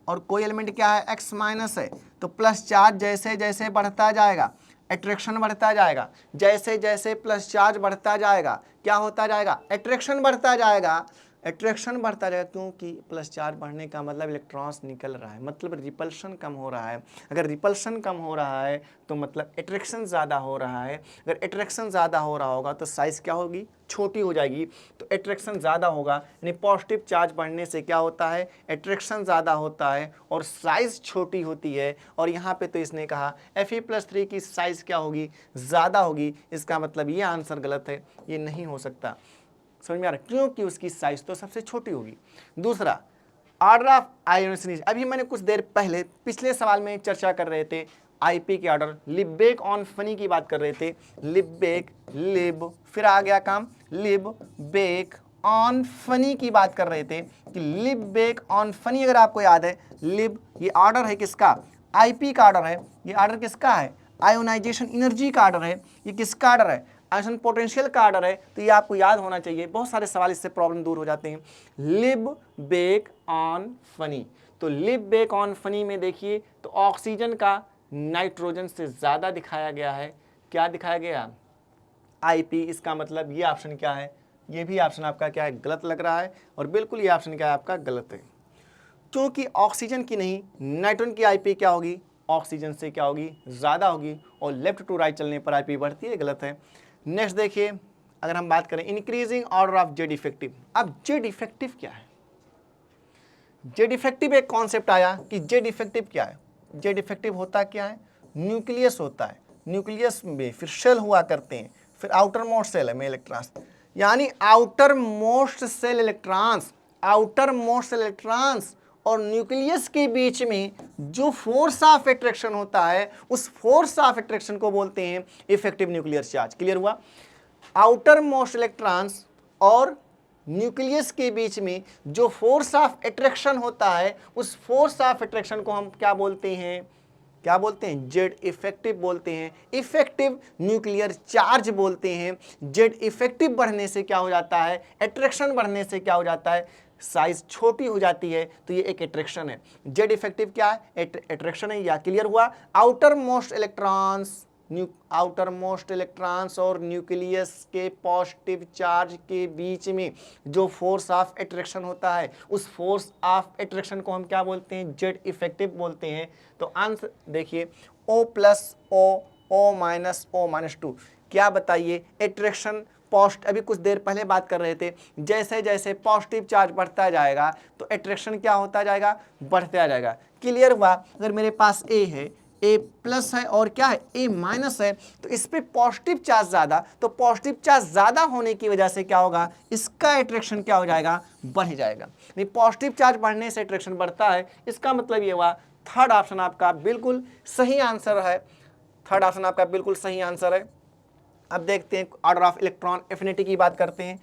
A: और कोई एलिमेंट क्या है, एक्स माइनस है, तो प्लस चार्ज जैसे जैसे बढ़ता जाएगा अट्रैक्शन बढ़ता जाएगा। जैसे जैसे प्लस चार्ज बढ़ता जाएगा क्या होता जाएगा, अट्रैक्शन बढ़ता जाएगा। एट्रैक्शन बढ़ता जाएगा क्योंकि प्लस चार्ज बढ़ने का मतलब इलेक्ट्रॉन्स निकल रहा है, मतलब रिपल्शन कम हो रहा है। अगर रिपल्शन कम हो रहा है तो मतलब एट्रैक्शन ज़्यादा हो रहा है। अगर एट्रैक्शन ज़्यादा हो रहा होगा तो साइज़ क्या होगी, छोटी हो जाएगी। तो एट्रैक्शन ज़्यादा होगा यानी पॉजिटिव चार्ज बढ़ने से क्या होता है, एट्रैक्शन ज़्यादा होता है और साइज़ छोटी होती है। और यहाँ पे तो इसने कहा Fe+3 की साइज़ क्या होगी, ज़्यादा होगी। इसका मतलब ये आंसर गलत है, ये नहीं हो सकता। समझ में आ रहा है, क्योंकि उसकी साइज तो सबसे छोटी होगी। दूसरा, ऑर्डर ऑफ आयोनाइजेशन, अभी मैंने कुछ देर पहले पिछले सवाल में चर्चा कर रहे थे आईपी के ऑर्डर, लिबेक ऑन फनी की बात कर रहे थे। लिबेक, लिब, फिर आ गया काम लिब बेक ऑन फनी की बात कर रहे थे कि लिब बेक ऑन फनी। अगर आपको याद है, लिब ये ऑर्डर है किसका, आईपी का ऑर्डर है। ये ऑर्डर किसका है, आयोनाइजेशन एनर्जी का ऑर्डर है। ये किसका ऑर्डर है, आयोनाइजेशन पोटेंशियल का ऑर्डर है। तो ये आपको याद होना चाहिए, बहुत सारे सवाल इससे प्रॉब्लम दूर हो जाते हैं। लिब बेक ऑन फनी, तो लिब बेक ऑन फनी में देखिए तो ऑक्सीजन का नाइट्रोजन से ज़्यादा दिखाया गया है। क्या दिखाया गया, आईपी। इसका मतलब ये ऑप्शन क्या है, ये भी ऑप्शन आपका क्या है, गलत लग रहा है। और बिल्कुल ये ऑप्शन क्या है आपका, गलत है, क्योंकि ऑक्सीजन की नहीं नाइट्रोजन की आईपी क्या होगी, ऑक्सीजन से क्या होगी, ज़्यादा होगी। और लेफ्ट टू राइट चलने पर आईपी बढ़ती है, गलत है। नेक्स्ट देखिए, अगर हम बात करें increasing order of Z effective. अब जेड इफेक्टिव क्या है, जेड इफेक्टिव एक कॉन्सेप्ट आया कि जेड इफेक्टिव क्या है। जेड इफेक्टिव होता क्या है, न्यूक्लियस होता है, न्यूक्लियस में फिर शेल हुआ करते हैं, फिर आउटर मोस्ट सेल में इलेक्ट्रॉन्स, यानी outer most shell electrons, outer most shell electrons और न्यूक्लियस के बीच में जो फोर्स ऑफ एट्रैक्शन होता है, उस फोर्स ऑफ एट्रैक्शन को बोलते हैं इफेक्टिव न्यूक्लियर चार्ज। क्लियर हुआ, आउटर मोस्ट इलेक्ट्रॉन्स और न्यूक्लियस के बीच में जो फोर्स ऑफ एट्रैक्शन होता है, उस फोर्स ऑफ एट्रैक्शन को हम क्या बोलते हैं, क्या बोलते हैं, जेड इफेक्टिव बोलते हैं, इफेक्टिव न्यूक्लियर चार्ज बोलते हैं। जेड इफेक्टिव बढ़ने से क्या हो जाता है, एट्रैक्शन बढ़ने से क्या हो जाता है, साइज छोटी हो जाती है। तो ये एक एट्रैक्शन है। जेड इफेक्टिव क्या है, एट्रैक्शन है। या क्लियर हुआ, outer most electrons, outer most electrons और न्यूक्लियस के पॉजिटिव चार्ज के बीच में जो फोर्स ऑफ एट्रैक्शन होता है, उस फोर्स ऑफ एट्रैक्शन को हम क्या बोलते हैं, जेड इफेक्टिव बोलते हैं। तो आंसर देखिए, O plus O, O minus O minus 2, क्या बताइए, एट्रैक्शन पॉजिटिव, अभी कुछ देर पहले बात कर रहे थे, जैसे जैसे पॉजिटिव चार्ज बढ़ता जाएगा तो एट्रैक्शन क्या होता जाएगा, बढ़ता जाएगा। क्लियर हुआ, अगर मेरे पास A है, A प्लस है और क्या है, A माइनस है, तो इस पे पॉजिटिव चार्ज ज़्यादा, तो पॉजिटिव चार्ज ज़्यादा होने की वजह से क्या होगा, इसका एट्रैक्शन क्या हो जाएगा, बढ़ जाएगा। नहीं, पॉजिटिव चार्ज बढ़ने से एट्रैक्शन बढ़ता है, इसका मतलब ये हुआ थर्ड ऑप्शन आपका बिल्कुल सही आंसर है। थर्ड ऑप्शन आपका बिल्कुल सही आंसर है। अब देखते हैं ऑर्डर ऑफ इलेक्ट्रॉन एफिनिटी की बात करते हैं।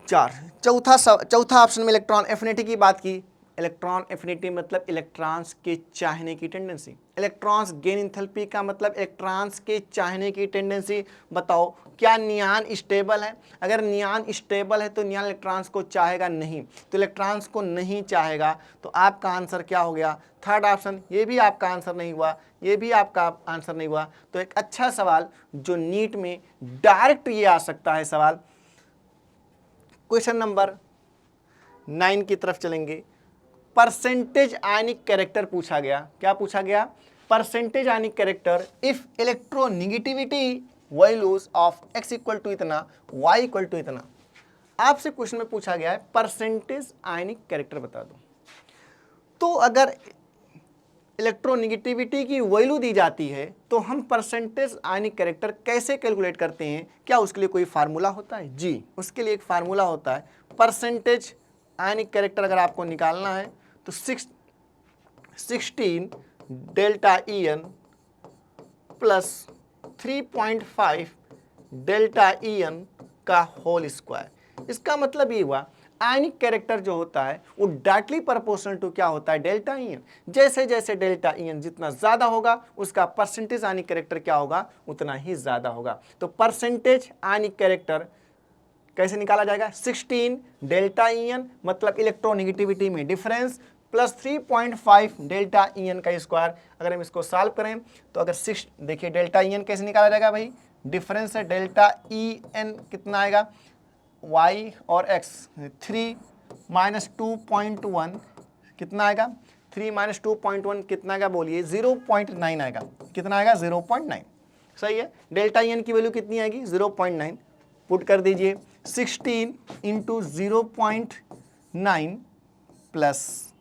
A: चौथा ऑप्शन में इलेक्ट्रॉन एफिनिटी की बात की। इलेक्ट्रॉन एफिनिटी मतलब इलेक्ट्रॉन्स के चाहने की टेंडेंसी। इलेक्ट्रॉन्स गेन एंथैल्पी का मतलब इलेक्ट्रॉन्स के चाहने की टेंडेंसी। बताओ क्या नियॉन स्टेबल है, अगर नियॉन स्टेबल है तो नियॉन इलेक्ट्रॉन्स को चाहेगा नहीं, तो इलेक्ट्रॉन्स को नहीं चाहेगा। तो आपका आंसर क्या हो गया, थर्ड ऑप्शन। ये भी आपका आंसर नहीं हुआ, ये भी आपका आंसर नहीं हुआ। तो एक अच्छा सवाल जो नीट में डायरेक्ट ये आ सकता है सवाल, क्वेश्चन नंबर 9 की तरफ चलेंगे। परसेंटेज आयनिक कैरेक्टर पूछा गया। क्या पूछा गया, percentage ionic character if electronegativity values of x equal to इतना, y इक्वल टू इतना। आपसे क्वेश्चन में पूछा गया है परसेंटेज आयनिक कैरेक्टर बता दो। तो अगर इलेक्ट्रोनिगेटिविटी की वैल्यू दी जाती है तो हम परसेंटेज आयनिक कैरेक्टर कैसे कैलकुलेट करते हैं, क्या उसके लिए कोई फार्मूला होता है? जी, उसके लिए एक फार्मूला होता है। परसेंटेज आयनिक कैरेक्टर अगर आपको निकालना है तो 16 delta EN plus 3.5 delta EN का होल स्क्वायर। इसका मतलब ये हुआ आयनिक कैरेक्टर जो होता है वो डायरेक्टली प्रोपोर्शनल टू क्या होता है, डेल्टा EN। जैसे जैसे डेल्टा EN जितना ज़्यादा होगा उसका परसेंटेज आयनिक कैरेक्टर क्या होगा, उतना ही ज़्यादा होगा। तो परसेंटेज आयनिक कैरेक्टर कैसे निकाला जाएगा, 16 डेल्टा EN मतलब इलेक्ट्रोनिगेटिविटी में डिफरेंस प्लस 3.5 डेल्टा EN का स्क्वायर। अगर हम इसको सॉल्व करें तो अगर 6, देखिए डेल्टा EN कैसे निकाला जाएगा भाई, डिफरेंस है डेल्टा EN कितना आएगा y और x 3 माइनस 2.1 कितना आएगा, 3 माइनस 2.1 कितना आएगा बोलिए, 0.9 आएगा। कितना आएगा, 0.9। सही है। डेल्टा एन की वैल्यू कितनी आएगी, 0.9। पुट कर दीजिए 16 इंटू 0.9 प्लस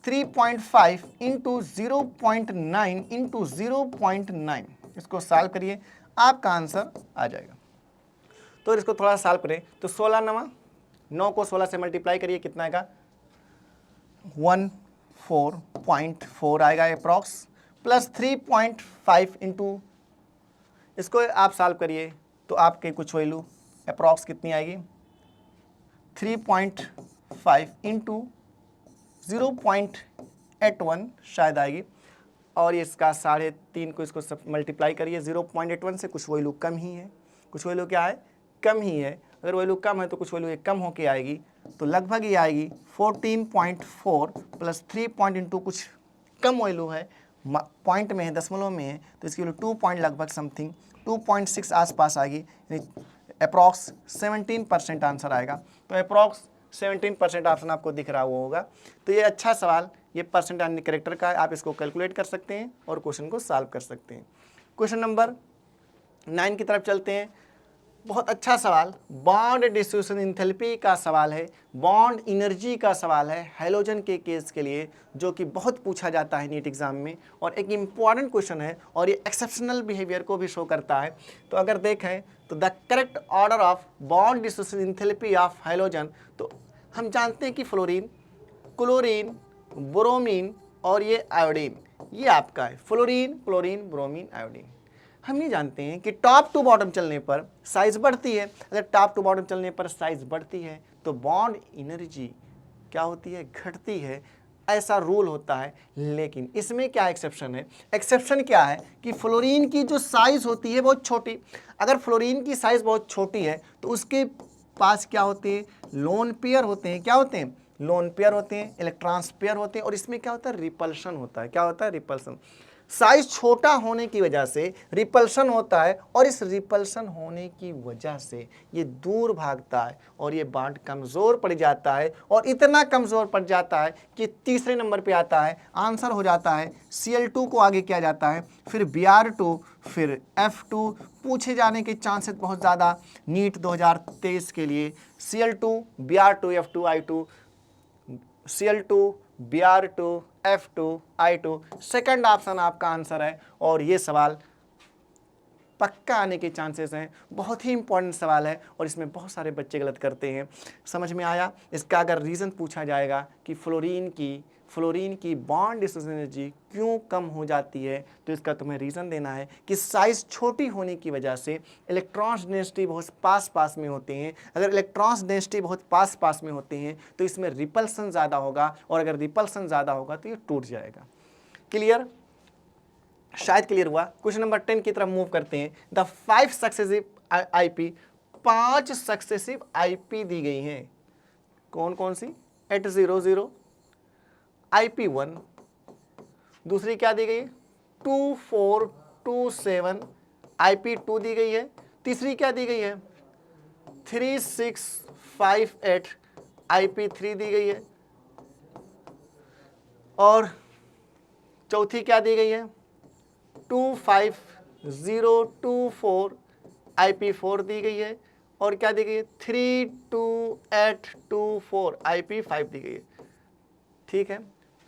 A: 3.5 इंटू 0.9 इंटू 0.9, इसको सॉल्व करिए, आपका आंसर आ जाएगा। तो इसको थोड़ा सॉल्व करें तो 16 9 को 16 से मल्टीप्लाई करिए, कितना आएगा, 14.4 आएगा अप्रॉक्स, प्लस 3.5 इंटू, इसको आप सॉल्व करिए तो आपके कुछ वैल्यू अप्रॉक्स कितनी आएगी, 3.5 इंटू 0.81 शायद आएगी, और इसका 3.5 को इसको सब मल्टीप्लाई करिए 0.81 से, कुछ वैल्यू कम ही है, कुछ वैल्यू क्या है, कम ही है। अगर वैल्यू कम है तो कुछ वैल्यू कम होके आएगी, तो लगभग ये आएगी 14.4 प्लस 3 पॉइंट इंटू कुछ कम वैल्यू है, पॉइंट में है, दशमलव में है, तो इसकी वैल्यू 2 पॉइंट लगभग समथिंग 2.6 आसपास आएगी, यानी अप्रॉक्स 17% आंसर आएगा। तो अप्रॉक्स 17% ऑप्शन आपको दिख रहा होगा। तो ये अच्छा सवाल, ये परसेंट यानी कैरेक्टर का है, आप इसको कैलकुलेट कर सकते हैं और क्वेश्चन को सॉल्व कर सकते हैं। क्वेश्चन नंबर 9 की तरफ चलते हैं। बहुत अच्छा सवाल, बॉन्ड डिस्ट्रीब्यूशन एंथैल्पी का सवाल है, बॉन्ड एनर्जी का सवाल है हैलोजन के केस के लिए, जो कि बहुत पूछा जाता है नीट एग्जाम में, और एक इम्पॉर्टेंट क्वेश्चन है, और ये एक्सेप्शनल बिहेवियर को भी शो करता है। तो अगर देखें तो the correct order of bond distribution enthalpy of halogen, तो हम जानते हैं कि फ्लोरीन, क्लोरीन, ब्रोमीन और ये आयोडीन, ये आपका है फ्लोरीन, क्लोरीन, ब्रोमीन, आयोडीन। हम ये जानते हैं कि टॉप टू बॉटम चलने पर साइज बढ़ती है। अगर टॉप टू बॉटम चलने पर साइज बढ़ती है तो बॉन्ड एनर्जी क्या होती है, घटती है, ऐसा रूल होता है। लेकिन इसमें क्या एक्सेप्शन है, एक्सेप्शन क्या है कि फ्लोरीन की जो साइज होती है बहुत छोटी, अगर फ्लोरीन की साइज बहुत छोटी है तो उसके पास क्या होते हैं, लोन पेयर होते हैं। क्या होते हैं, लोन पेयर होते हैं, इलेक्ट्रॉन्स पेयर होते हैं, और इसमें क्या होता है, रिपल्शन होता है। क्या होता है, रिपल्शन। साइज छोटा होने की वजह से रिपल्शन होता है, और इस रिपल्शन होने की वजह से ये दूर भागता है और ये बॉन्ड कमज़ोर पड़ जाता है, और इतना कमज़ोर पड़ जाता है कि तीसरे नंबर पे आता है, आंसर हो जाता है Cl2 को आगे किया जाता है, फिर Br2, फिर F2 पूछे जाने के चांसेस बहुत ज़्यादा नीट 2023 के लिए। Cl2, Br2, F2, I2, Cl2, Br2, F2, I2 second option आपका आंसर है, और ये सवाल पक्का आने के चांसेस हैं। बहुत ही इंपॉर्टेंट सवाल है और इसमें बहुत सारे बच्चे गलत करते हैं। समझ में आया। इसका अगर रीज़न पूछा जाएगा कि फ्लोरीन की बॉन्ड डिस्ट्रीब्यूशन एनर्जी क्यों कम हो जाती है, तो इसका तुम्हें रीज़न देना है कि साइज़ छोटी होने की वजह से इलेक्ट्रॉन्स डेंसिटी बहुत पास में होते हैं। अगर इलेक्ट्रॉन्स डेंसिटी बहुत पास में होते हैं तो इसमें रिपल्सन ज़्यादा होगा, और अगर रिपल्सन ज़्यादा होगा तो ये टूट जाएगा। क्लियर, शायद क्लियर हुआ। क्वेश्चन नंबर 10 की तरफ मूव करते हैं। The 5 successive IP, 5 successive IP दी गई हैं। कौन कौन सी, 800, IP1, दूसरी क्या दी गई है, 2427, IP2 दी गई है। तीसरी क्या दी गई है, 3658, IP3 दी गई है। और चौथी क्या दी गई है, 25024, IP4 दी गई है। और क्या दी गई है, 32824, IP5 दी गई है। ठीक है,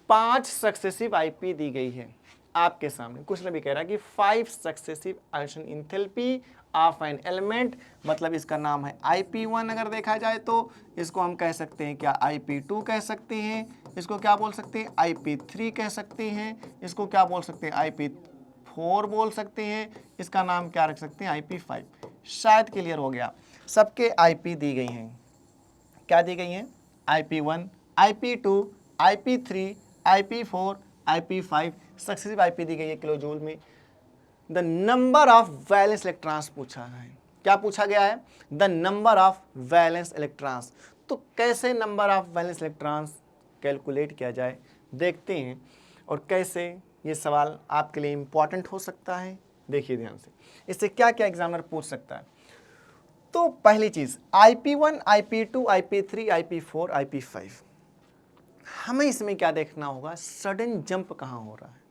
A: 5 सक्सेसिव आईपी दी गई है आपके सामने। क्वेश्चन भी कह रहा है कि 5 successive isotope enthalpy of an element, मतलब इसका नाम है IP1। अगर देखा जाए तो इसको हम कह सकते हैं क्या, IP2 कह सकते हैं, इसको क्या बोल सकते हैं, IP3 कह सकते हैं, इसको क्या बोल सकते हैं, IP4 बोल सकते हैं, इसका नाम क्या रख सकते हैं, IP5। शायद क्लियर हो गया। सबके IP दी गई हैं, क्या दी गई हैं, IP1, IP2, IP3, IP4, IP5 successive IP दी गई है किलो जूल में। The number of valence electrons पूछा है। क्या पूछा गया है, the number of valence electrons. तो कैसे number of valence electrons calculate किया जाए, देखते हैं, और कैसे ये सवाल आपके लिए इंपॉर्टेंट हो सकता है। देखिए ध्यान से, इससे क्या क्या एग्जामिनर पूछ सकता है। तो पहली चीज IP1, IP2, IP3, IP4, IP5, हमें इसमें क्या देखना होगा, सडन जंप कहाँ हो रहा है,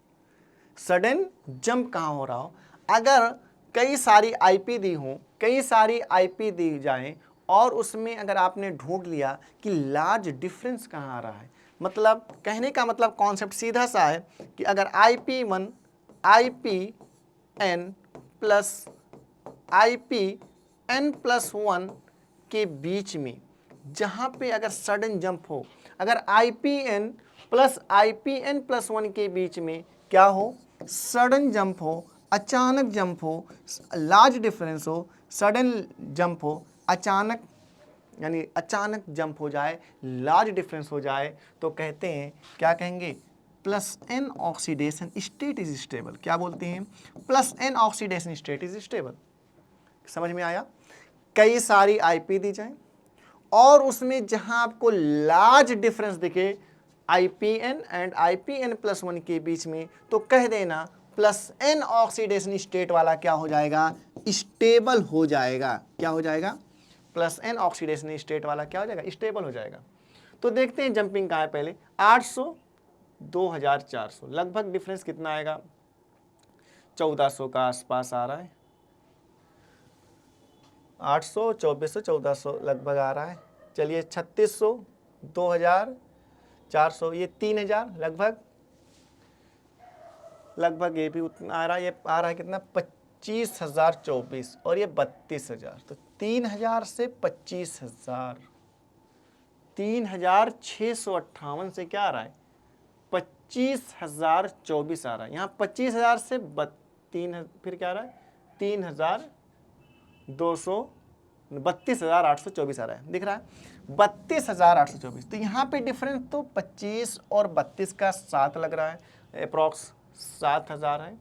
A: सडन जंप कहाँ हो रहा हो। अगर कई सारी आईपी दी हो, कई सारी आईपी दी जाएं और उसमें अगर आपने ढूंढ लिया कि लार्ज डिफरेंस कहाँ आ रहा है, मतलब कहने का मतलब कॉन्सेप्ट सीधा सा है कि अगर IP1 IPN प्लस IPN+1 के बीच में जहाँ पे अगर सडन जंप हो, अगर IPN प्लस IPN+1 के बीच में क्या हो, सडन जंप हो, अचानक जंप हो, लार्ज डिफरेंस हो, सडन जंप हो, अचानक यानी अचानक जंप हो जाए, लार्ज डिफरेंस हो जाए, तो कहते हैं, क्या कहेंगे, plus an oxidation state is stable. क्या बोलते हैं, plus an oxidation state is stable. समझ में आया। कई सारी आईपी दी जाए और उसमें जहां आपको लार्ज डिफरेंस दिखे IPN एंड IPN+1 के बीच में, तो कह देना प्लस एन ऑक्सीडेशन स्टेट वाला क्या हो जाएगा, स्टेबल हो जाएगा। क्या हो जाएगा, प्लस एन ऑक्सीडेशन स्टेट वाला क्या हो जाएगा, स्टेबल हो जाएगा। तो देखते हैं जंपिंग कहाँ है पहले, 800 2400, लगभग डिफरेंस कितना आएगा, 1400 का आसपास आ रहा है, 800 2400 1400 लगभग आ रहा है। चलिए 3600 2400, ये 3000 लगभग ये भी उतना आ रहा है। ये आ रहा है कितना, 25,024 और ये 32,000, तो 3000 से 25,000, 3658 से क्या आ रहा है, 25,024 आ रहा है। यहाँ 25,000 से 3 फिर क्या आ रहा है, 3,200, 32,824 आ रहा है, दिख रहा है 32,824। तो यहाँ पे डिफरेंस तो 25 और 32 का 7 लग रहा है, अप्रॉक्स 7,000 है,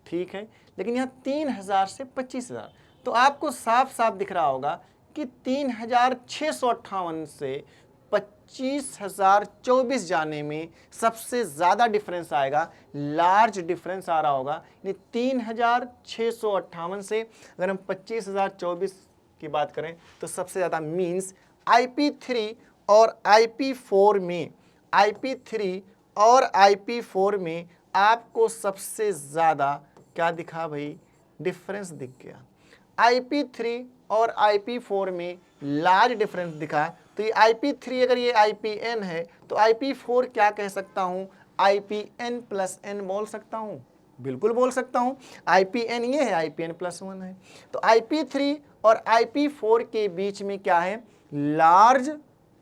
A: ठीक है। लेकिन यहाँ 3,000 से 25,000, तो आपको साफ साफ दिख रहा होगा कि 3,658 से 25,024 जाने में सबसे ज़्यादा डिफरेंस आएगा, लार्ज डिफरेंस आ रहा होगा। यानी 3,658 से अगर हम 25,024 की बात करें तो सबसे ज़्यादा मीन्स IP3 और IP4 में, IP3 और IP4 में आपको सबसे ज़्यादा क्या दिखा भाई, डिफरेंस दिख गया। IP3 और IP4 में लार्ज डिफरेंस दिखा है। तो ये IP3 अगर ये IPN है तो IP4 क्या कह सकता हूँ, IPN+N बोल सकता हूँ, बिल्कुल बोल सकता हूँ। IPN ये है, IPN+1 है। तो IP3 और IP4 के बीच में क्या है, लार्ज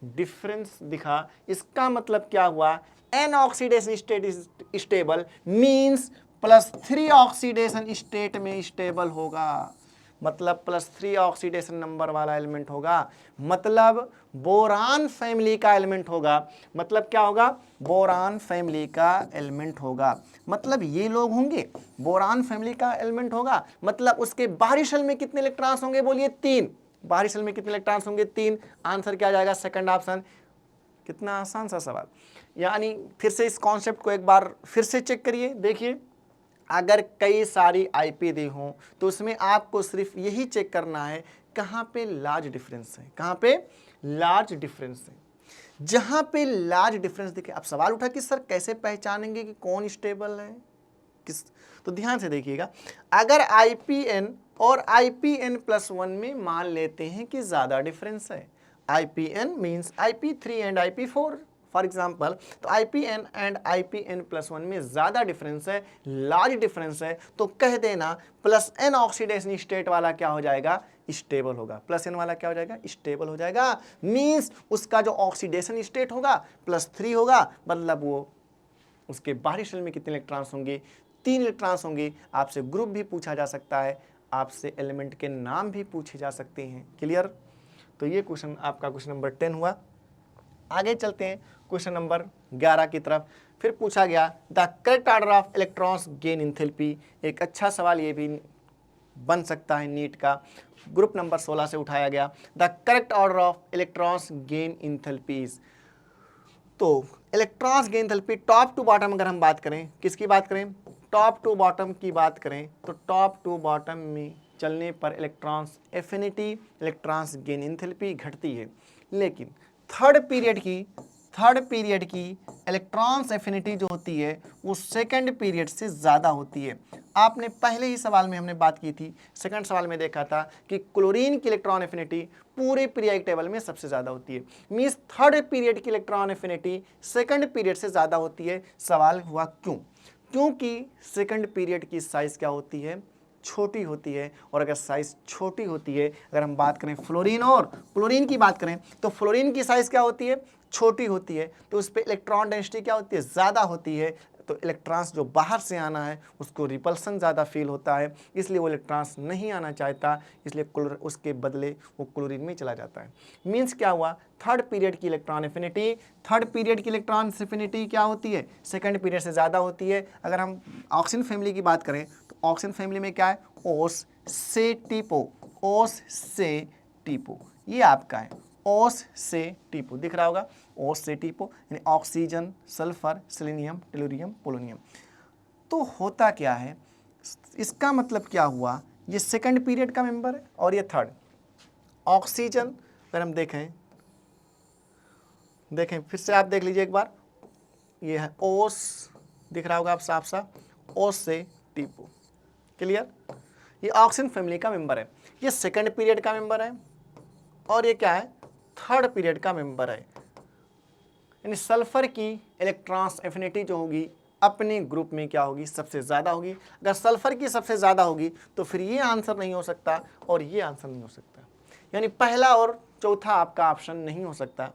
A: डिफरेंस दिखा। इसका मतलब क्या हुआ, an oxidation state is stable means +3 oxidation state में स्टेबल होगा, मतलब +3 ऑक्सीडेशन नंबर वाला एलिमेंट होगा, मतलब बोरान फैमिली का एलिमेंट होगा। मतलब क्या होगा, बोरान फैमिली का एलिमेंट होगा, मतलब ये लोग होंगे, बोरान फैमिली का एलिमेंट होगा। मतलब उसके बाहरी शेल में कितने इलेक्ट्रॉन्स होंगे, बोलिए 3, बाहरी शेल में कितने इलेक्ट्रॉन्स होंगे, 3। आंसर क्या आ जाएगा, सेकंड ऑप्शन। कितना आसान सा सवाल। यानी फिर से इस कॉन्सेप्ट को एक बार फिर से चेक करिए, देखिए अगर कई सारी आईपी दी हों तो उसमें आपको सिर्फ यही चेक करना है कहाँ पे लार्ज डिफरेंस है, कहाँ पे लार्ज डिफरेंस है। जहाँ पे लार्ज डिफरेंस दिखे, अब सवाल उठा कि सर कैसे पहचानेंगे कि कौन स्टेबल है किस, तो ध्यान से देखिएगा। अगर IPN और IPN+1 में मान लेते हैं कि ज़्यादा डिफरेंस है, IPN means IP3 and IP4 for example, तो IPN एंड IPN+1 में ज़्यादा डिफरेंस है, लार्ज डिफरेंस है, तो कह देना +N ऑक्सीडेशन स्टेट वाला क्या हो जाएगा, स्टेबल होगा। +N वाला क्या हो जाएगा, स्टेबल हो जाएगा। मीन्स उसका जो ऑक्सीडेशन स्टेट होगा +3 होगा, मतलब वो उसके बाहरी शेल में कितने इलेक्ट्रॉन्स होंगे, 3 इलेक्ट्रॉन्स होंगे। आपसे ग्रुप भी पूछा जा सकता है, आपसे एलिमेंट के नाम भी पूछे जा सकते हैं। क्लियर। तो ये क्वेश्चन आपका क्वेश्चन नंबर 10 हुआ। आगे चलते हैं क्वेश्चन नंबर 11 की तरफ। फिर पूछा गया the correct order of electrons gain enthalpy. एक अच्छा सवाल ये भी बन सकता है नीट का, ग्रुप नंबर 16 से उठाया गया। The correct order of electrons gain enthalpies. तो electrons gain enthalpy top to bottom अगर हम बात करें, किसकी बात करें, टॉप टू बॉटम की बात करें, तो टॉप टू बॉटम में चलने पर electrons affinity, electrons gain enthalpy घटती है। लेकिन थर्ड पीरियड की इलेक्ट्रॉन्स एफिनिटी जो होती है वो सेकंड पीरियड से ज़्यादा होती है। आपने पहले ही सवाल में हमने बात की थी, सेकंड सवाल में देखा था कि क्लोरीन की इलेक्ट्रॉन एफिनिटी पूरे पीरियडिक टेबल में सबसे ज़्यादा होती है। मीन्स थर्ड पीरियड की इलेक्ट्रॉन एफिनिटी सेकंड पीरियड से ज़्यादा होती है। सवाल हुआ क्यों? क्योंकि सेकंड पीरियड की साइज़ क्या होती है? छोटी होती है। और अगर साइज़ छोटी होती है, अगर हम बात करें फ्लोरीन और क्लोरीन की बात करें, तो फ्लोरीन की साइज़ क्या होती है? छोटी होती है। तो उस पर इलेक्ट्रॉन डेंसिटी क्या होती है? ज़्यादा होती है। तो इलेक्ट्रॉन्स जो बाहर से आना है उसको रिपल्सन ज़्यादा फील होता है, इसलिए वो इलेक्ट्रॉन्स नहीं आना चाहता, इसलिए उसके बदले वो क्लोरीन में चला जाता है। मीन्स क्या हुआ? थर्ड पीरियड की इलेक्ट्रॉन एफिनिटी क्या होती है? सेकंड पीरियड से ज़्यादा होती है। अगर हम ऑक्सीजन फैमिली की बात करें तो ऑक्सीजन फैमिली में क्या है? ओस से टीपो, ये आपका है ओस से टीपो, दिख रहा होगा ओस से टीपो, यानी oxygen, sulphur, selenium, tellurium, polonium. तो होता क्या है? इसका मतलब क्या हुआ? ये सेकंड पीरियड का मेंबर है और ये थर्ड। ऑक्सीजन अगर हम देखें फिर से आप देख लीजिए एक बार, ये है ओस, दिख रहा होगा आप साफ साफ, ओस से टीपो, क्लियर? ये ऑक्सीजन फैमिली का मेंबर है, ये सेकंड पीरियड का मेंबर है और ये क्या है? थर्ड पीरियड का मेंबर है। यानी सल्फर की इलेक्ट्रॉन्स एफिनिटी जो होगी अपने ग्रुप में क्या होगी? सबसे ज़्यादा होगी। अगर सल्फर की सबसे ज़्यादा होगी तो फिर ये आंसर नहीं हो सकता और ये आंसर नहीं हो सकता, यानी पहला और चौथा आपका ऑप्शन नहीं हो सकता।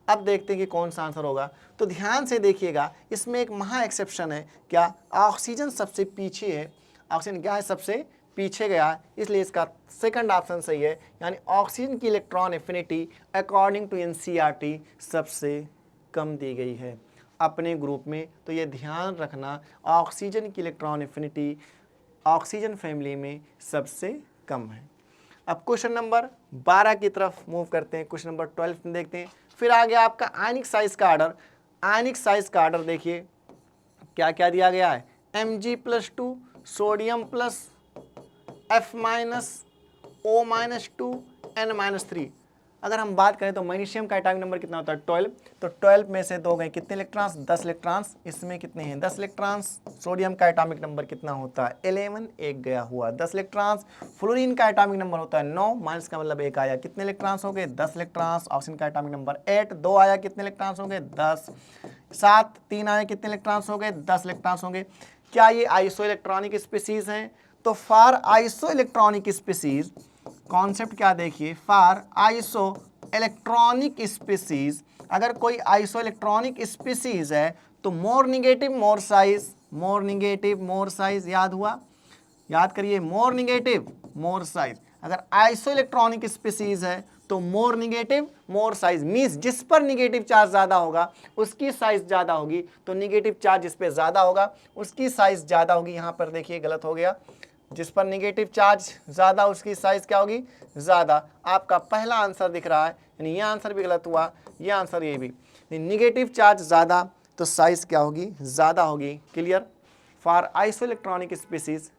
A: अब देखते हैं कि कौन सा आंसर होगा। तो ध्यान से देखिएगा, इसमें एक महा एक्सेप्शन है। क्या? ऑक्सीजन सबसे पीछे है, ऑक्सीजन क्या है? सबसे पीछे गया, इसलिए इसका सेकंड ऑप्शन सही है। यानी ऑक्सीजन की electron affinity according to NCERT सबसे कम दी गई है अपने ग्रुप में। तो ये ध्यान रखना, ऑक्सीजन की इलेक्ट्रॉन एफिनिटी ऑक्सीजन फैमिली में सबसे कम है। अब क्वेश्चन नंबर 12 की तरफ मूव करते हैं। क्वेश्चन नंबर 12 में देखते हैं। फिर आ गया आपका आयनिक साइज का ऑर्डर। आयनिक साइज का ऑर्डर देखिए क्या क्या दिया गया है? Mg+2, sodium plus F-, O-2, N-3। अगर हम बात करें तो मैग्नीशियम का एटॉमिक नंबर कितना होता है? 12। तो 12 में से 2 गए, कितने इलेक्ट्रॉन्स? 10 इलेक्ट्रॉन्स। इसमें कितने हैं? 10 इलेक्ट्रॉन्स। सोडियम का एटॉमिक नंबर कितना होता है? 11, एक गया हुआ, 10 इलेक्ट्रॉन्स। फ्लोरीन का एटॉमिक नंबर होता है 9, माइनस का मतलब 1 आया, कितने इलेक्ट्रॉन्स हो गए? 10 इलेक्ट्रॉन्स। ऑक्सीजन का एटॉमिक नंबर 8, 2 आया, कितने इलेक्ट्रॉन्स हो गए? 10। 7, 3 आए, कितने इलेक्ट्रॉन्स हो गए? 10 इलेक्ट्रॉन्स होंगे। क्या ये आइसो इलेक्ट्रॉनिक स्पीसीज हैं? तो for iso electronic species concept क्या देखिए, फॉर आइसो इलेक्ट्रॉनिक स्पीसीज, अगर कोई आइसो इलेक्ट्रॉनिक स्पीसीज है तो मोर निगेटिव मोर साइज, मोर निगेटिव मोर साइज, याद हुआ? याद करिए, मोर निगेटिव मोर साइज। अगर आइसो इलेक्ट्रॉनिक स्पीसीज है तो मोर निगेटिव मोर साइज, मीन्स जिस पर निगेटिव चार्ज ज़्यादा होगा उसकी साइज ज़्यादा होगी। तो निगेटिव चार्ज जिस पे ज़्यादा होगा उसकी साइज ज़्यादा होगी। यहाँ पर देखिए गलत हो गया, जिस पर निगेटिव चार्ज ज़्यादा उसकी साइज क्या होगी? ज़्यादा। आपका पहला आंसर दिख रहा है, यानी ये आंसर भी गलत हुआ, ये आंसर ये भी। निगेटिव चार्ज ज़्यादा तो साइज क्या होगी? ज़्यादा होगी। Clear? For iso electronic species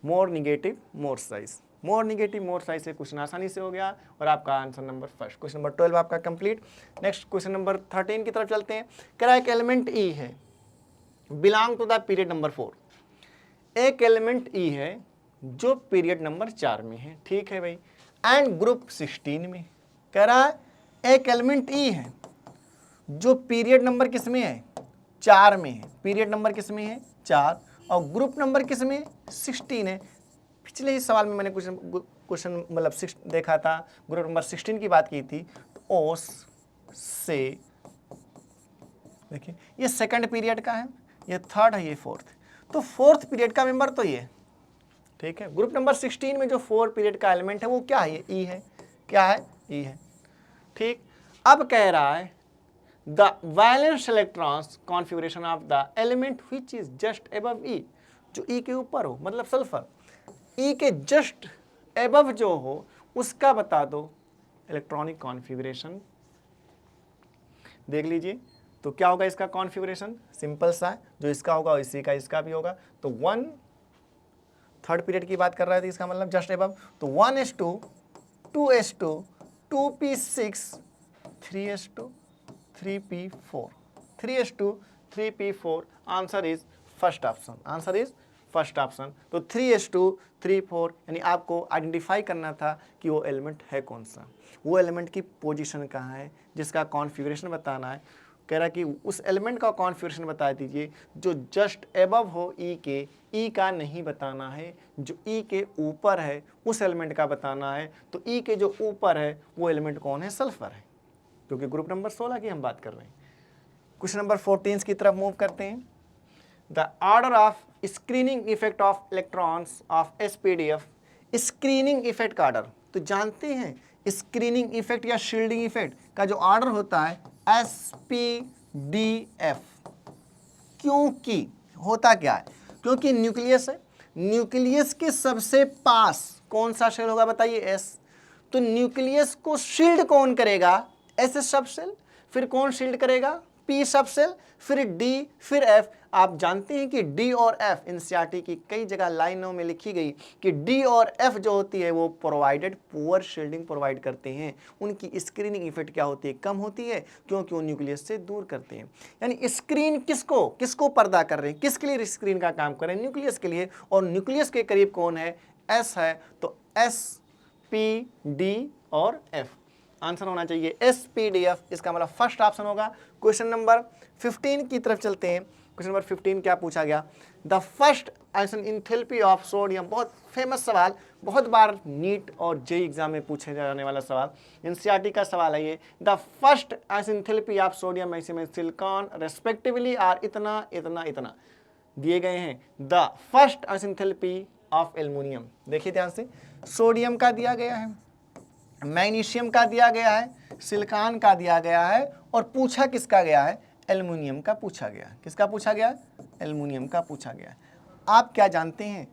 A: more negative more size, more negative more size से क्वेश्चन आसानी से हो गया और आपका answer number first. Question number 12 आपका कंप्लीट। नेक्स्ट क्वेश्चन नंबर 13 की तरफ चलते हैं। कह एक एलिमेंट ई है, belong to the period number 4। एक एलिमेंट ई है जो पीरियड नंबर 4 में है, ठीक है भाई, एंड ग्रुप 16 में। कह रहा है एक एलिमेंट ई है जो पीरियड नंबर किस में है? 4 में है। पीरियड नंबर किस में है? 4। और ग्रुप नंबर किस में? 16 है। पिछले ही सवाल में मैंने क्वेश्चन मतलब 6 देखा था, ग्रुप नंबर 16 की बात की थी। तो ओस से देखिए, ये सेकंड पीरियड का है, ये थर्ड है, ये फोर्थ। तो फोर्थ पीरियड का मेंबर तो ये, ठीक है। ग्रुप नंबर 16 में जो 4 पीरियड का एलिमेंट है वो क्या है? ये ई है। क्या है? ई है, ठीक। अब कह रहा है the valence electrons configuration of the element which is just above E, जो ई के ऊपर हो, मतलब सल्फर, ई के जस्ट अबव जो हो उसका बता दो इलेक्ट्रॉनिक कॉन्फ़िगरेशन। देख लीजिए तो क्या होगा इसका कॉन्फ़िगरेशन? सिंपल सा है, जो इसका होगा इसी का इसका भी होगा। तो 1 थर्ड पीरियड की बात कर रहे थे, इसका मतलब जस्ट एबव। तो 1:2, 2:2, 2p6, 3:2, 3p4, 3:2, 3p4, answer is first option, answer is first option. तो 3:2, 3, 4 यानी आपको आइडेंटिफाई करना था कि वो एलिमेंट है कौन सा, वो एलिमेंट की पोजीशन कहाँ है, जिसका कॉन्फ़िगरेशन बताना है। कह रहा कि उस एलिमेंट का कॉन्फ़िगरेशन बता दीजिए जो जस्ट एबव हो ई के, ई का नहीं बताना है, जो ई के ऊपर है उस एलिमेंट का बताना है। तो ई के जो ऊपर है वो एलिमेंट कौन है, सल्फर है, क्योंकि ग्रुप नंबर 16 की हम बात कर रहे हैं। क्वेश्चन नंबर 14 की तरफ मूव करते हैं। The order of screening effect of electrons of SPDF, screening effect का ऑर्डर तो जानते हैं, स्क्रीनिंग इफेक्ट या शील्डिंग इफेक्ट का जो ऑर्डर होता है एसपीडीएफ। क्योंकि होता क्या है, क्योंकि न्यूक्लियस है, न्यूक्लियस के सबसे पास कौन सा शेल होगा बताइए, एस। तो न्यूक्लियस को शील्ड कौन करेगा, एस सब सेल, फिर कौन शील्ड करेगा, पी सब सेल, फिर डी, फिर एफ। आप जानते हैं कि डी और एफ एनसीईआरटी की कई जगह लाइनों में लिखी गई कि डी और एफ जो होती है वो प्रोवाइडेड पुअर शील्डिंग प्रोवाइड करते हैं, उनकी स्क्रीनिंग इफेक्ट क्या होती है, कम होती है, क्योंकि वो न्यूक्लियस से दूर करते हैं। यानी स्क्रीन किसको किसको पर्दा कर रहे हैं, किसके लिए स्क्रीन का काम कर रहे हैं, न्यूक्लियस के लिए, और न्यूक्लियस के करीब कौन है, एस है। तो एस, पी, डी और एफ, आंसर होना चाहिए एसपीडीएफ, इसका मतलब फर्स्ट ऑप्शन होगा। क्वेश्चन नंबर 15 की तरफ चलते हैं। क्वेश्चन नंबर 15 क्या पूछा गया, the first ionisation enthalpy of sodium, बहुत फेमस सवाल, बहुत बार नीट और जेईई एग्जाम में पूछे जाने वाला सवाल, एनसीईआरटी का सवाल है ये। The first ionisation enthalpy of sodium maximum silicon respectively are इतना इतना इतना दिए गए हैं। The first ionisation enthalpy of aluminium, देखिए ध्यान से, सोडियम का दिया गया है, मैग्नीशियम का दिया गया है, सिलिकॉन का दिया गया है, और पूछा किसका गया है, एल्युमिनियम का पूछा गया है। किसका पूछा गया, एल्युमिनियम का पूछा गया है। आप क्या जानते हैं,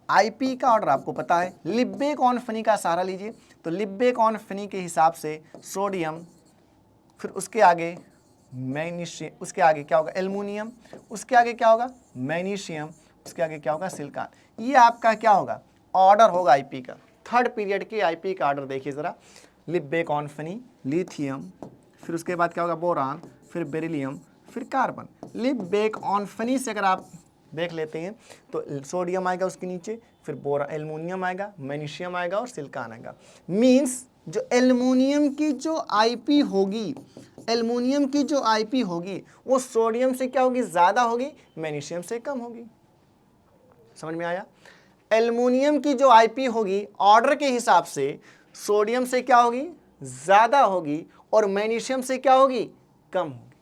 A: आईपी का ऑर्डर आपको पता है, लिब्बे-कॉन-फनी का सहारा लीजिए। तो लिब्बे-कॉन-फनी के हिसाब से सोडियम, फिर उसके आगे मैग्नीशियम, उसके आगे क्या होगा, एल्युमिनियम, उसके आगे क्या होगा, मैग्नीशियम, उसके आगे क्या होगा, सिलिकॉन। ये आपका क्या होगा, ऑर्डर होगा आईपी का। थर्ड पीरियड के आईपी का ऑर्डर देखिए जरा, लिब्बे-कॉन-फनी, लिथियम, फिर उसके बाद क्या होगा, बोरान, फिर बेरिलियम, फिर कार्बन। लिब्बे-कॉन-फनी से अगर आप देख लेते हैं तो सोडियम आएगा उसके नीचे, फिर बोरान, एल्युमिनियम आएगा, मैग्नीशियम आएगा और सिलिकॉन आएगा। मींस जो एल्युमिनियम की जो आईपी होगी, एल्युमिनियम की जो आईपी होगी वो सोडियम से क्या होगी, ज़्यादा होगी, मैग्नीशियम से कम होगी। समझ में आया, एल्युमिनियम की जो आईपी होगी ऑर्डर के हिसाब से सोडियम से क्या होगी, ज़्यादा होगी, और मैग्नीशियम से क्या होगी, कम होगी।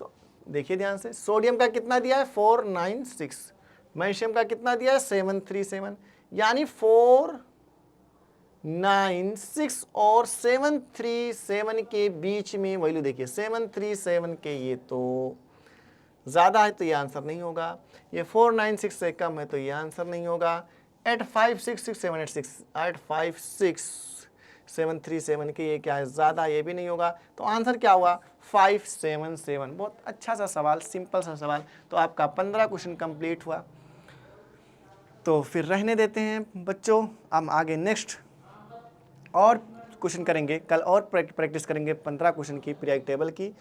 A: तो देखिए ध्यान से, सोडियम का कितना दिया है 496, मैग्नीशियम का कितना दिया है 737, यानी 496 और 737 के बीच में वैल्यू देखिए, 737 के ये तो ज़्यादा है तो ये आंसर नहीं होगा, ये 496 से कम है तो ये आंसर नहीं होगा। 8566786, 8566737 के ये क्या है, ज़्यादा, ये भी नहीं होगा, तो आंसर क्या हुआ 577। बहुत अच्छा सा सवाल, सिंपल सा सवाल। तो आपका 15 क्वेश्चन कंप्लीट हुआ। तो फिर रहने देते हैं बच्चों, हम आगे नेक्स्ट और क्वेश्चन करेंगे, कल और प्रैक्टिस करेंगे 15 क्वेश्चन की पीरियोडिक टेबल की।